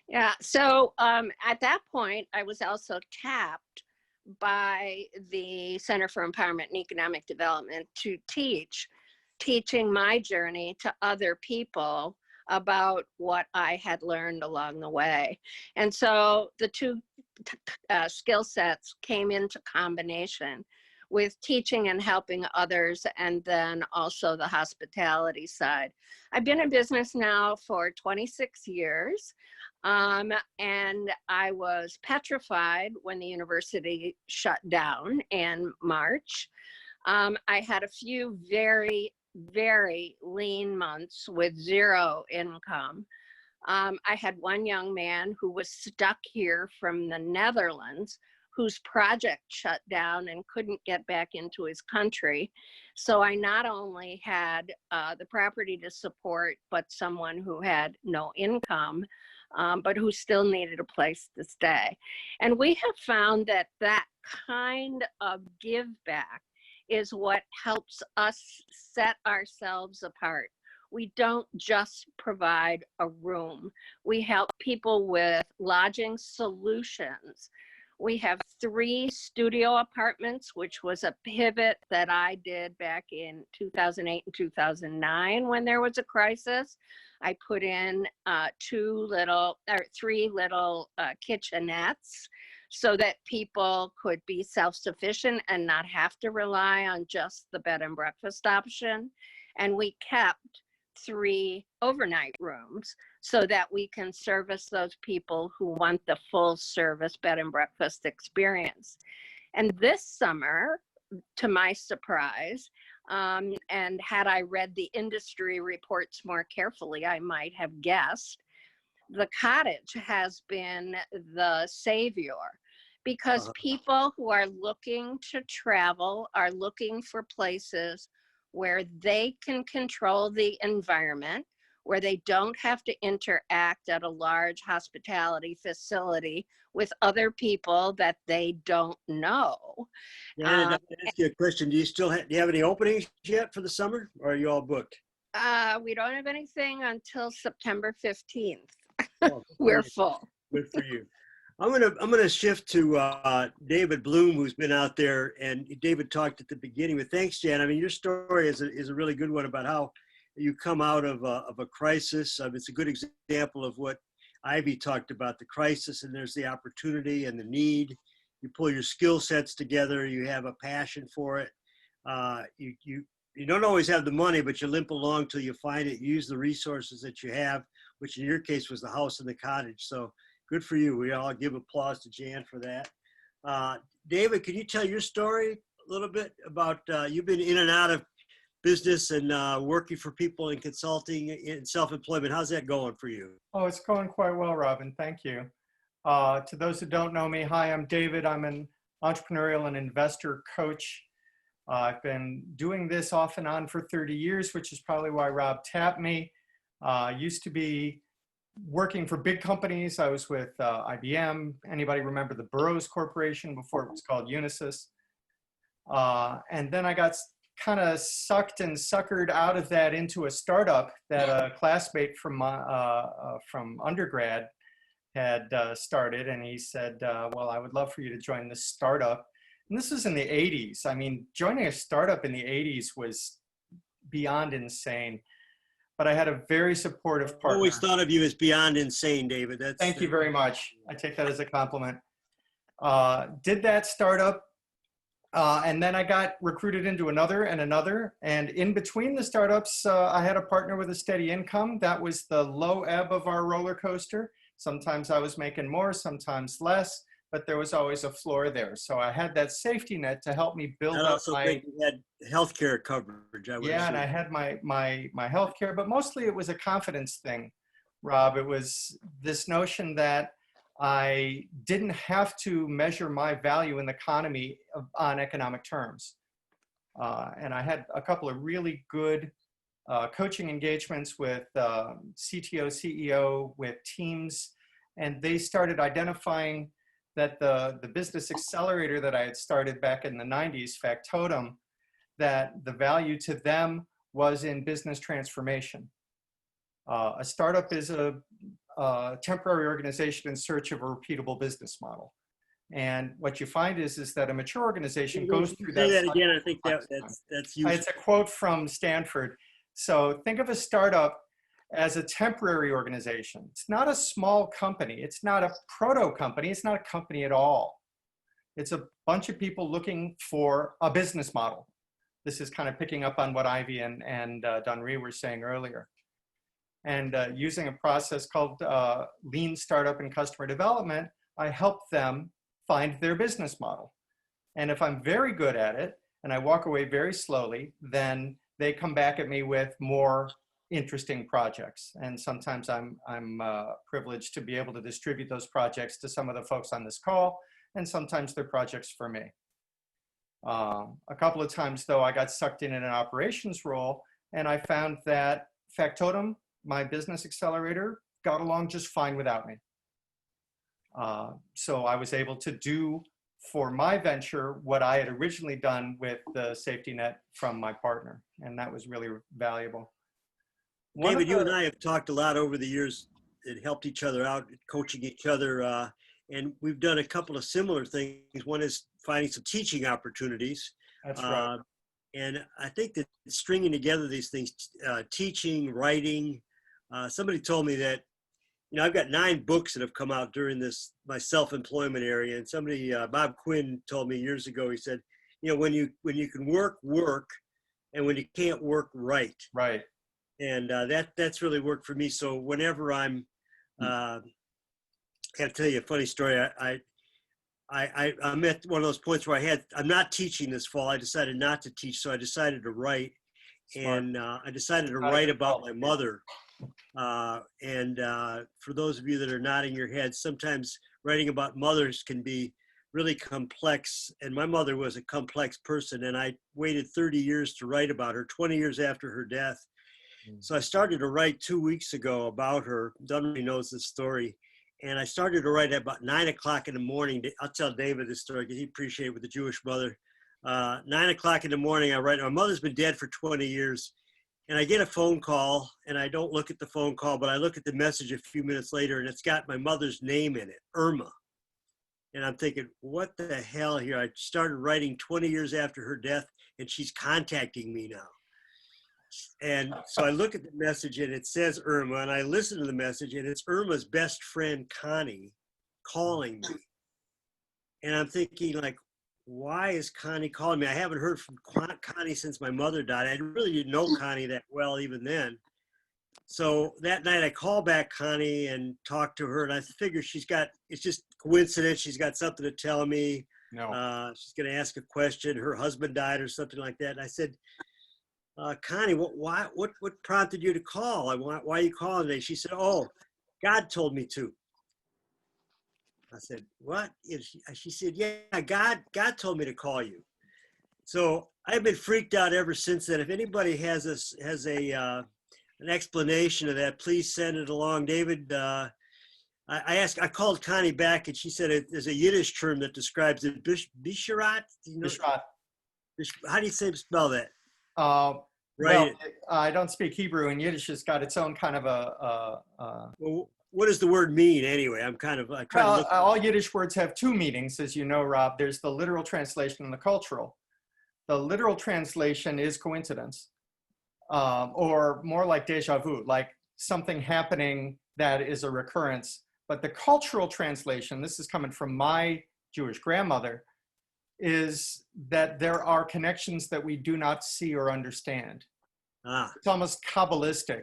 Yeah. So at that point, I was also tapped by the Center for Empowerment and Economic Development to teaching my journey to other people about what I had learned along the way. And so the two skill sets came into combination with teaching and helping others, and then also the hospitality side. I've been in business now for 26 years. And I was petrified when the university shut down in March. I had a few very, very lean months with zero income. I had one young man who was stuck here from the Netherlands, whose project shut down and couldn't get back into his country. So I not only had the property to support, but someone who had no income, but who still needed a place to stay. And we have found that that kind of give back is what helps us set ourselves apart. We don't just provide a room. We help people with lodging solutions. We have 3 studio apartments, which was a pivot that I did back in 2008 and 2009 when there was a crisis. I put in 3 little kitchenettes so that people could be self-sufficient and not have to rely on just the bed and breakfast option. And we kept 3 overnight rooms so that we can service those people who want the full service bed and breakfast experience. And this summer, to my surprise, and had I read the industry reports more carefully, I might have guessed, the cottage has been the savior, because people who are looking to travel are looking for places where they can control the environment, where they don't have to interact at a large hospitality facility with other people that they don't know. Janet, I'm gonna ask you a question. Do you have any openings yet for the summer, or are you all booked? We don't have anything until September 15th. Oh, We're full. good for you. I'm gonna shift to David Bloom, who's been out there, and David talked at the beginning. But thanks, Jan. I mean, your story is a really good one about how you come out of a crisis. It's a good example of what Ivy talked about: the crisis, and there's the opportunity and the need. You pull your skill sets together. You have a passion for it. You don't always have the money, but you limp along till you find it. Use the resources that you have, which in your case was the house and the cottage. So good for you. We all give applause to Jan for that. David, can you tell your story a little bit about, you've been in and out of business and working for people in consulting and self-employment. How's that going for you? Oh, it's going quite well, Robin. Thank you. To those who don't know me, hi, I'm David. I'm an entrepreneurial and investor coach. I've been doing this off and on for 30 years, which is probably why Rob tapped me. Used to be working for big companies. I was with IBM. Anybody remember the Burroughs Corporation before it was called Unisys? And then I got kind of sucked and suckered out of that into a startup that a classmate from undergrad had started. And he said, well, I would love for you to join this startup. And this was in the 80s. I mean, joining a startup in the 80s was beyond insane. But I had a very supportive partner. I always thought of you as beyond insane, David. Thank you very much. I take that as a compliment. Did that startup, and then I got recruited into another and another. And in between the startups, I had a partner with a steady income. That was the low ebb of our roller coaster. Sometimes I was making more, sometimes less, but there was always a floor there. So I had that safety net to help me build up my. You had healthcare coverage. Yeah, and I had my healthcare, but mostly it was a confidence thing, Rob. It was this notion that I didn't have to measure my value in the economy on economic terms. And I had a couple of really good coaching engagements with CTO, CEO, with teams, and they started identifying that the business accelerator that I had started back in the 90s, Factotum, that the value to them was in business transformation. A startup is a temporary organization in search of a repeatable business model. And what you find is that a mature organization goes through that. Say that again. I think that's useful. It's a quote from Stanford. So think of a startup as a temporary organization. It's not a small company. It's not a proto company. It's not a company at all. It's a bunch of people looking for a business model. This is kind of picking up on what Ivy and Dunree were saying earlier. And using a process called Lean Startup and Customer Development, I help them find their business model. And if I'm very good at it, and I walk away very slowly, then they come back at me with more interesting projects. And sometimes I'm privileged to be able to distribute those projects to some of the folks on this call, and sometimes they're projects for me. A couple of times, though, I got sucked in an operations role, and I found that Factotum, my business accelerator, got along just fine without me. So I was able to do for my venture what I had originally done with the safety net from my partner, and that was really valuable. David, you and I have talked a lot over the years and helped each other out, coaching each other, and we've done a couple of similar things. One is finding some teaching opportunities. That's right. And I think that stringing together these things, teaching, writing, somebody told me that, you know, I've got 9 books that have come out during my self-employment area. And somebody, Bob Quinn, told me years ago, he said, you know, when you can work, and when you can't work, write. Right. And that's really worked for me. So whenever I'm, I got to tell you a funny story. I'm at one of those points where I'm not teaching this fall. I decided not to teach, so I decided to write. Smart. And I decided to write about my mother. And for those of you that are nodding your heads, sometimes writing about mothers can be really complex. And my mother was a complex person, and I waited 30 years to write about her, 20 years after her death. So I started to write 2 weeks ago about her. Dunry knows this story. And I started to write at about 9 o'clock in the morning. I'll tell David this story because he appreciated it with the Jewish mother. 9 o'clock in the morning, I write, my mother's been dead for 20 years. And I get a phone call, and I don't look at the phone call, but I look at the message a few minutes later, and it's got my mother's name in it, Irma. And I'm thinking, what the hell here? I started writing 20 years after her death, and she's contacting me now. And so I look at the message, and it says Irma, and I listen to the message, and it's Irma's best friend, Connie, calling me. And I'm thinking, like, why is Connie calling me? I haven't heard from Connie since my mother died. I really didn't know Connie that well even then. So that night I call back Connie and talk to her, and I figure it's just coincidence. She's got something to tell me. No. She's going to ask a question. Her husband died or something like that. And I said, Connie, what prompted you to call? Why are you calling today? She said, oh, God told me to. I said, what? She said, yeah, God told me to call you. So I've been freaked out ever since then. If anybody has an explanation of that, please send it along. David, I called Connie back, and she said there's a Yiddish term that describes it. Bisharat? Bishrat. How do you spell that? Well, Right. I don't speak Hebrew, and Yiddish has got its own kind of Well, what does the word mean anyway? I try to look. all Yiddish words have two meanings, as you know, Rob. There's the literal translation and the cultural. The literal translation is coincidence, or more like deja vu, like something happening that is a recurrence. But the cultural translation, this is coming from my Jewish grandmother, is that there are connections that we do not see or understand. It's almost Kabbalistic.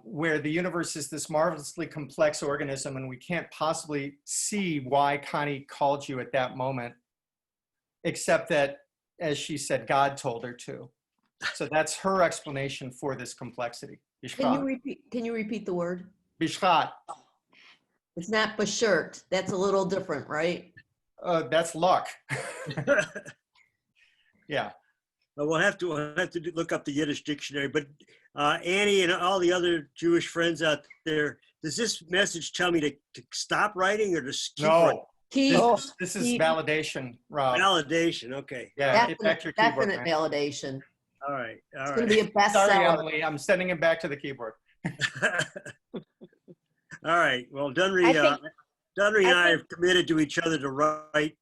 Where the universe is this marvelously complex organism, and we can't possibly see why Connie called you at that moment, except that, as she said, God told her to. So that's her explanation for this complexity. Can you repeat the word? Bishrat. It's not bashert. That's a little different, right? That's luck. Yeah. We'll have to look up the Yiddish dictionary. But Annie and all the other Jewish friends out there, does this message tell me to stop writing or to keep writing? This is validation, Rob. Validation, okay. Yeah, get back to your keyboard. Definite validation. All right. It's going to be a bestseller. Sorry, Emily, I'm sending it back to the keyboard. All right. Well, Dunry and I have committed to each other to write.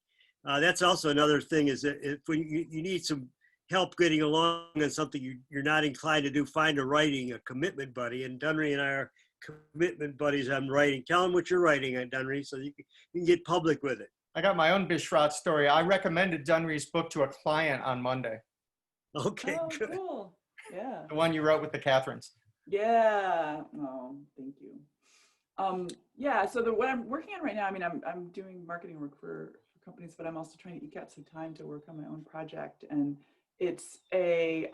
That's also another thing, is that if you need some help getting along on something you're not inclined to do, find a commitment buddy. And Dunry and I are commitment buddies on writing. Tell them what you're writing on, Dunry, so you can get public with it. I got my own Bishrat story. I recommended Dunry's book to a client on Monday. Okay, good. Cool. Yeah. The one you wrote with the Catherines. Yeah. Oh, thank you. Yeah. So what I'm working on right now, I mean, I'm doing marketing work for companies, but I'm also trying to eke out some time to work on my own project. And it's a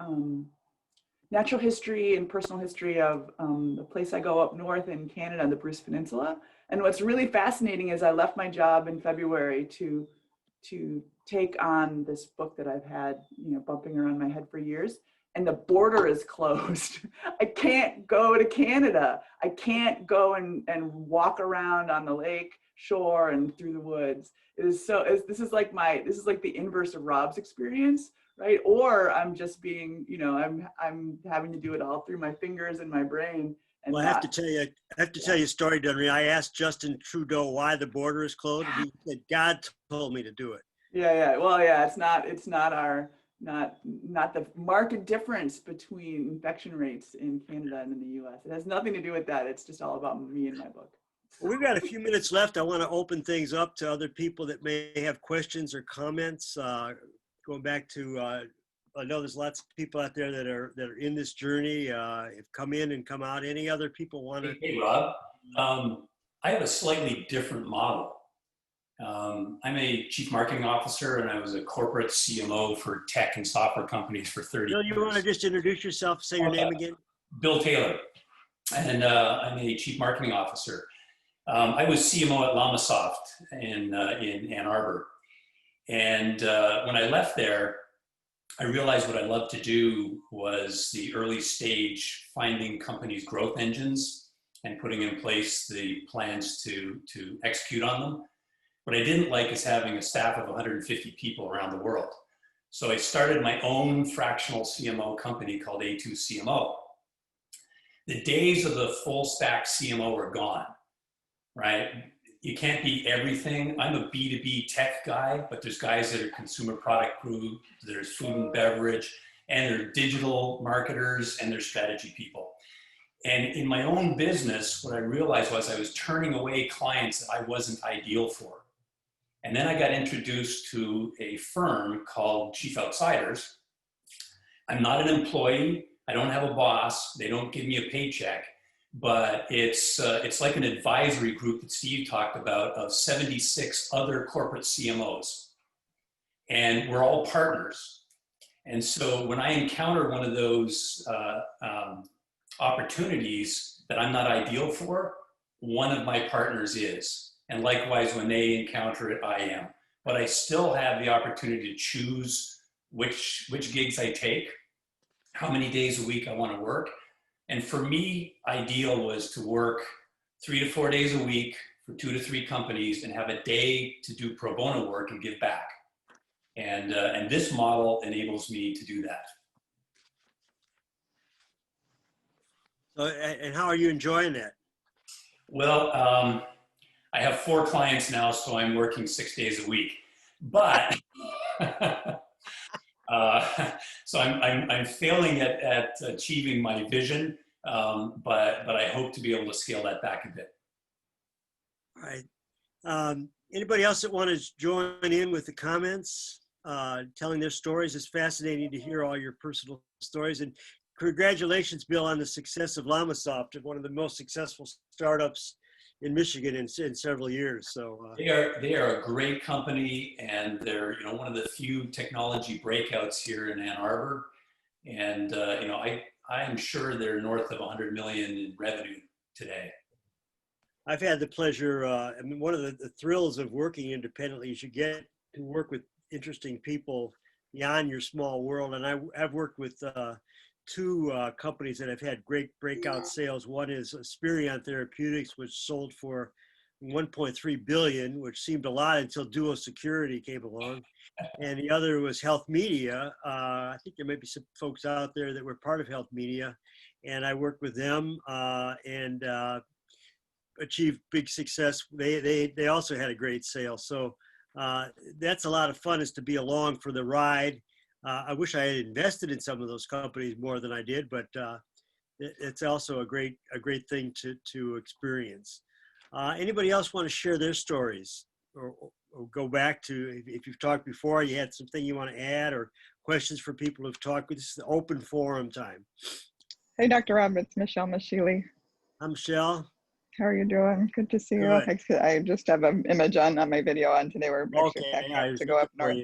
natural history and personal history of the place I go up north in Canada, the Bruce Peninsula. And what's really fascinating is I left my job in February to take on this book that I've had, bumping around my head for years. And the border is closed. I can't go to Canada. I can't go and walk around on the lake shore and through the woods. This is like the inverse of Rob's experience, right? Or I'm just being, I'm having to do it all through my fingers and my brain. And well, I have to tell you a story, Dunry. I asked Justin Trudeau why the border is closed. And he said, God told me to do it. Yeah. Well, yeah, it's not the marked difference between infection rates in Canada and in the US. It has nothing to do with that. It's just all about me and my book. Well, we've got a few minutes left. I want to open things up to other people that may have questions or comments. Going back to, I know there's lots of people out there that are in this journey, have come in and come out. Any other people want to? Hey, Rob. I have a slightly different model. I'm a chief marketing officer, and I was a corporate CMO for tech and software companies for 30 years. Bill, you want to just introduce yourself, say your name again? Bill Taylor, and I'm a chief marketing officer. I was CMO at LlamaSoft in Ann Arbor. And when I left there, I realized what I loved to do was the early stage finding companies' growth engines and putting in place the plans to execute on them. What I didn't like is having a staff of 150 people around the world. So I started my own fractional CMO company called A2 CMO. The days of the full stack CMO are gone, right? You can't be everything. I'm a B2B tech guy, but there's guys that are consumer product group, there's food and beverage, and there are digital marketers, and there's strategy people. And in my own business, what I realized was I was turning away clients that I wasn't ideal for. And then I got introduced to a firm called Chief Outsiders. I'm not an employee. I don't have a boss. They don't give me a paycheck. But it's like an advisory group that Steve talked about of 76 other corporate CMOs. And we're all partners. And so when I encounter one of those opportunities that I'm not ideal for, one of my partners is. And likewise, when they encounter it, I am. But I still have the opportunity to choose which gigs I take, how many days a week I want to work. And for me, ideal was to work 3 to 4 days a week for 2 to 3 companies and have a day to do pro bono work and give back. And this model enables me to do that. So, and how are you enjoying that? Well, I have 4 clients now, so I'm working 6 days a week. But so I'm failing at achieving my vision, but I hope to be able to scale that back a bit. All right. Anybody else that want to join in with the comments, telling their stories? It's fascinating to hear all your personal stories. And congratulations, Bill, on the success of LlamaSoft, one of the most successful startups in Michigan in several years. So they are a great company, and they're one of the few technology breakouts here in Ann Arbor. And I am sure they're north of 100 million in revenue today. I've had the pleasure. I mean, one of the thrills of working independently is you get to work with interesting people beyond your small world. And I've worked with 2 companies that have had great breakout sales. One is Spirion Therapeutics, which sold for 1.3 billion, which seemed a lot until Duo Security came along. And the other was Health Media. I think there may be some folks out there that were part of Health Media, and I worked with them and achieved big success. They also had a great sale. So that's a lot of fun, is to be along for the ride. I wish I had invested in some of those companies more than I did, but it's also a great thing to experience. Anybody else want to share their stories, or go back to, if you've talked before, you had something you want to add, or questions for people who've talked with? This is the open forum time. Hey, Dr. Rob, it's Michelle Mashili. I'm Michelle. How are you doing? Good to see you. Good. I just have an image on my video on today. We're actually packing up to go up north.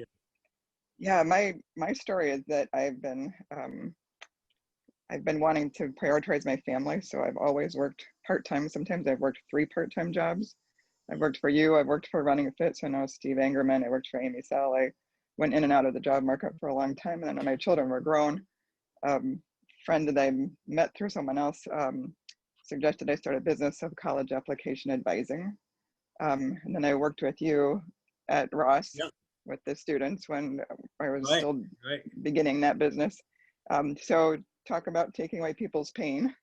Yeah, my story is that I've been wanting to prioritize my family, so I've always worked part-time. Sometimes I've worked 3 part-time jobs. I've worked for you. I've worked for Running Fit, so I know Steve Angerman. I worked for Amy Sell. I went in and out of the job market for a long time, and then when my children were grown, friend that I met through someone else suggested I start a business of college application advising. And then I worked with you at Ross. Yep. With the students when I was still beginning that business. So talk about taking away people's pain.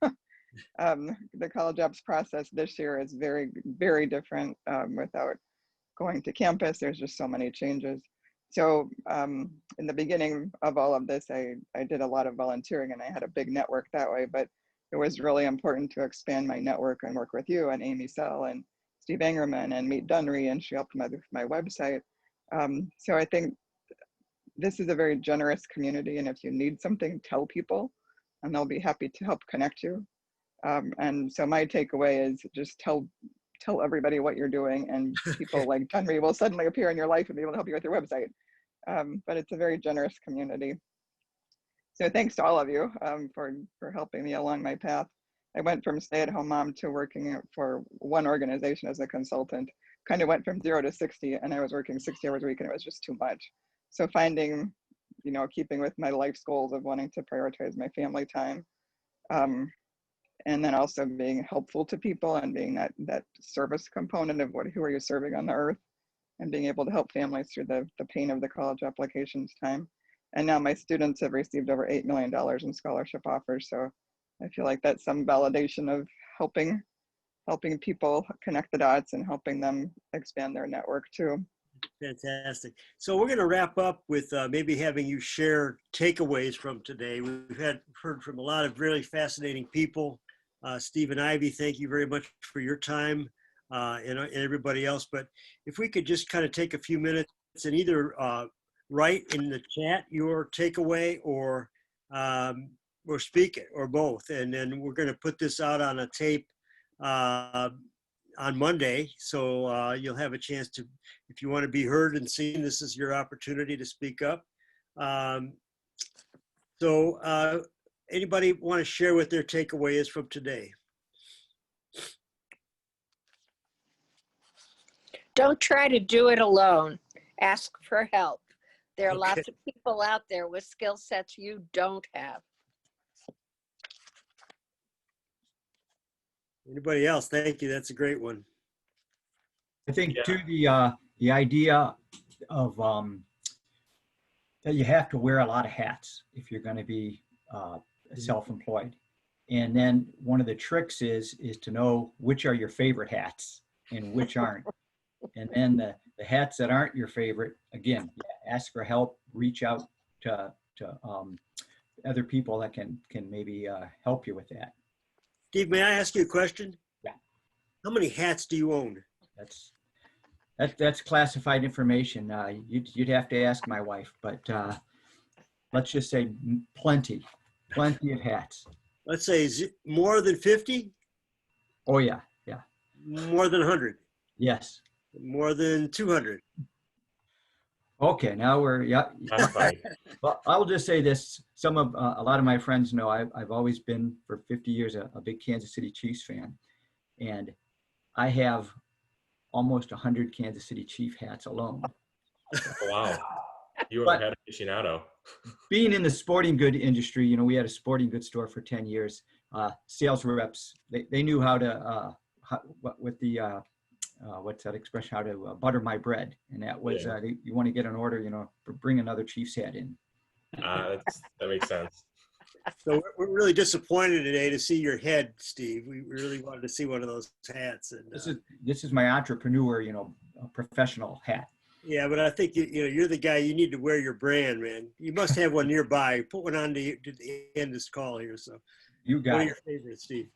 The college apps process this year is very, very different without going to campus. There's just so many changes. So in the beginning of all of this, I did a lot of volunteering and I had a big network that way, but it was really important to expand my network and work with you and Amy Sell and Steve Angerman and Meet Dunry, and she helped with my website. So I think this is a very generous community, and if you need something, tell people and they'll be happy to help connect you. And so my takeaway is just tell everybody what you're doing, and people like Dunry will suddenly appear in your life and be able to help you with your website. But it's a very generous community. So thanks to all of you for helping me along my path. I went from stay-at-home mom to working for one organization as a consultant. Kind of went from 0 to 60, and I was working 60 hours a week, and it was just too much. So finding you know, keeping with my life's goals of wanting to prioritize my family time. And then also being helpful to people and being that service component of who are you serving on the earth, and being able to help families through the pain of the college applications time. And now my students have received over $8 million in scholarship offers. So I feel like that's some validation of helping people connect the dots and helping them expand their network too. Fantastic. So we're going to wrap up with maybe having you share takeaways from today. We've heard from a lot of really fascinating people. Steve and Ivy, thank you very much for your time, and everybody else. But if we could just kind of take a few minutes and either write in the chat your takeaway or speak it, or both. And then we're going to put this out on a tape on Monday. So you'll have a chance to, if you want to be heard and seen, this is your opportunity to speak up. Anybody want to share what their takeaway is from today? Don't try to do it alone. Ask for help. There are Okay. lots of people out there with skill sets you don't have. Anybody else? Thank you. That's a great one. I think Yeah. too, the idea of that you have to wear a lot of hats if you're going to be self-employed. And then one of the tricks is to know which are your favorite hats and which aren't. And then the hats that aren't your favorite, again, ask for help, reach out to other people that can maybe help you with that. Steve, may I ask you a question? Yeah. How many hats do you own? That's classified information. You'd have to ask my wife, but let's just say plenty of hats. Let's say more than 50? Oh yeah. More than 100? Yes. More than 200? Okay, now we're, yeah. Classified. Well, I'll just say this. A lot of my friends know I've always been, for 50 years, a big Kansas City Chiefs fan. And I have almost 100 Kansas City Chief hats alone. Wow. You are But- a head aficionado. Being in the sporting good industry, we had a sporting goods store for 10 years. Sales reps, they knew how to, what's that expression? How to butter my bread. And that was, Yeah. you want to get an order, bring another Chiefs hat in. That makes sense. So we're really disappointed today to see your head, Steve. We really wanted to see one of those hats. And This is my entrepreneur, professional hat. yeah, but I think you're the guy. You need to wear your brand, man. You must have one nearby. Put one on to end this call here. So You one got of it. your favorites, Steve.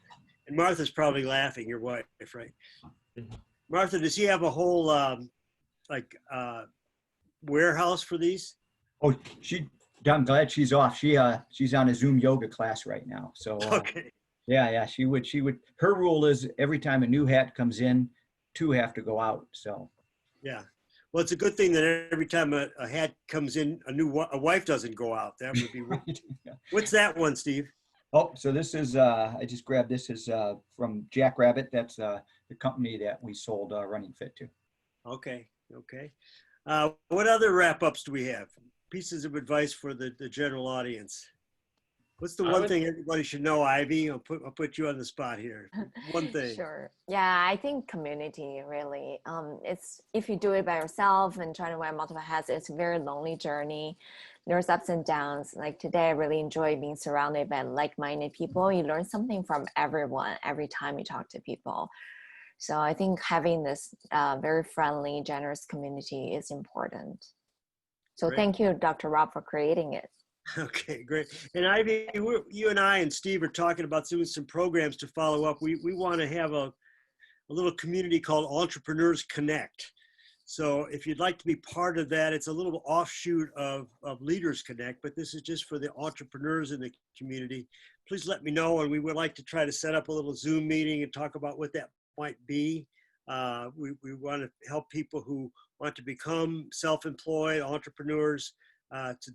And Martha's probably laughing. Your wife, right? Martha, does she have a whole warehouse for these? Oh, I'm glad she's off. She's on a Zoom yoga class right now. So Okay. yeah, she would. Her rule is every time a new hat comes in, 2 have to go out. So Yeah. Well, it's a good thing that every time a hat comes in, a wife doesn't go out. That would be. What's that one, Steve? Oh, so this is, I just grabbed this is from Jack Rabbit. That's the company that we sold Running Fit to. Okay. What other wrap-ups do we have? Pieces of advice for the general audience. What's the one thing everybody should know, Ivy? I'll put you on the spot here. One thing. Sure. Yeah, I think community really. It's if you do it by yourself and trying to wear multiple hats, it's a very lonely journey. There's ups and downs. Like today, I really enjoy being surrounded by like-minded people. You learn something from everyone every time you talk to people. So I think having this very friendly, generous community is important. So Great. thank you, Dr. Rob, for creating it. Okay, great. And Ivy, you and I and Steve are talking about doing some programs to follow up. We want to have a little community called Entrepreneurs Connect. So if you'd like to be part of that, it's a little offshoot of Leaders Connect, but this is just for the entrepreneurs in the community. Please let me know, and we would like to try to set up a little Zoom meeting and talk about what that might be. We want to help people who want to become self-employed entrepreneurs to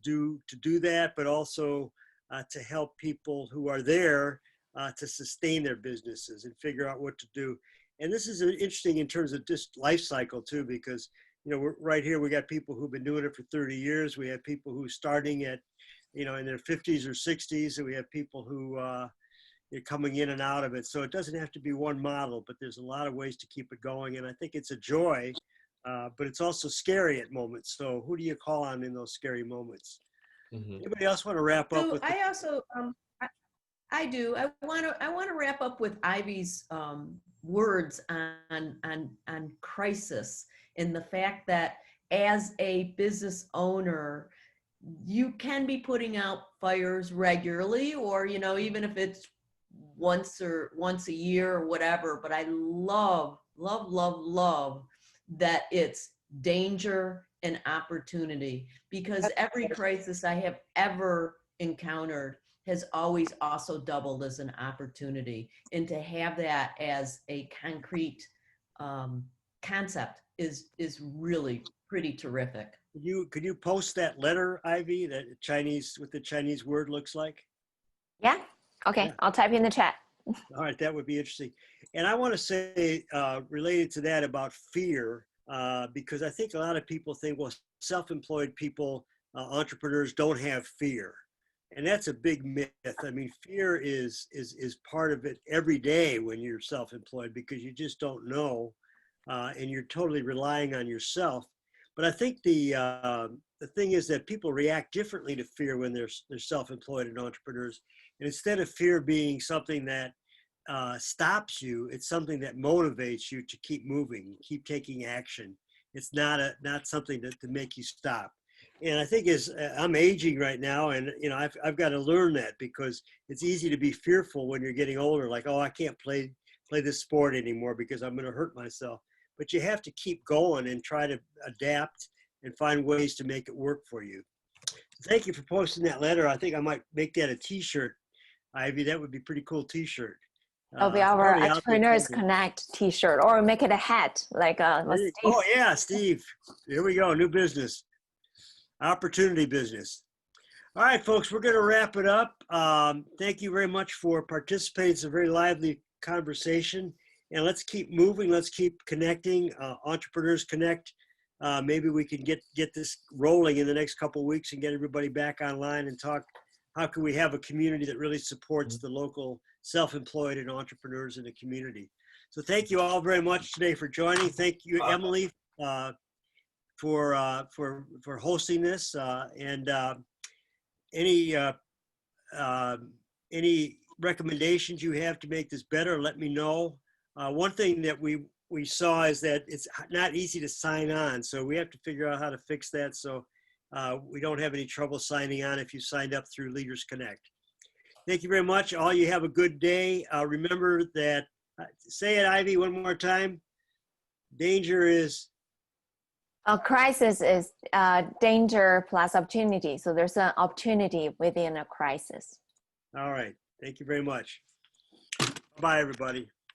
do that, but also to help people who are there to sustain their businesses and figure out what to do. And this is interesting in terms of just life cycle too, because you know, we're right here, we got people who've been doing it for 30 years. We have people who starting at, you know, in their 50s or 60s, and we have people who are coming in and out of it. So it doesn't have to be one model, but there's a lot of ways to keep it going. And I think it's a joy, but it's also scary at moments. So who do you call on in those scary moments? Anybody else want to wrap up So with? I also, I do. I want to wrap up with Ivy's words on crisis, and the fact that as a business owner, you can be putting out fires regularly, or you know, even if it's once a year or whatever. But I love that it's danger and opportunity, because every crisis I have ever encountered has always also doubled as an opportunity. And to have that as a concrete concept is really pretty terrific. Could you post that letter, Ivy, that Chinese, what the Chinese word looks like? Yeah. Okay. Yeah. I'll type in the chat. All right, that would be interesting. And I want to say, related to that about fear, because I think a lot of people think, well, self-employed people, entrepreneurs don't have fear. And that's a big myth. I mean, fear is part of it every day when you're self-employed, because you just don't know, and you're totally relying on yourself. But I think the thing is that people react differently to fear when they're self-employed and entrepreneurs. And instead of fear being something that stops you, it's something that motivates you to keep moving, keep taking action. It's not something to make you stop. And I think as I'm aging right now, and you know, I've got to learn that, because it's easy to be fearful when you're getting older, like, oh, I can't play this sport anymore because I'm going to hurt myself. But you have to keep going and try to adapt and find ways to make it work for you. Thank you for posting that letter. I think I might make that a t-shirt, Ivy. That would be a pretty cool t-shirt. It'll be our Entrepreneurs Connect t-shirt, or make it a hat like Steve. Oh yeah, Steve. Here we go, new business. Opportunity business. All right, folks, we're going to wrap it up. Thank you very much for participating. It's a very lively conversation, and let's keep moving. Let's keep connecting. Entrepreneurs Connect. Maybe we can get this rolling in the next couple of weeks and get everybody back online and talk. How can we have a community that really supports the local self-employed and entrepreneurs in the community? So thank you all very much today for joining. Thank you, Emily, for hosting this, and any recommendations you have to make this better, let me know. One thing that we saw is that it's not easy to sign on, so we have to figure out how to fix that, so we don't have any trouble signing on if you signed up through Leaders Connect. Thank you very much. All you have a good day. Remember that, say it, Ivy, one more time. Danger is? A crisis is danger plus opportunity. So there's an opportunity within a crisis. All right. Thank you very much. Bye, everybody.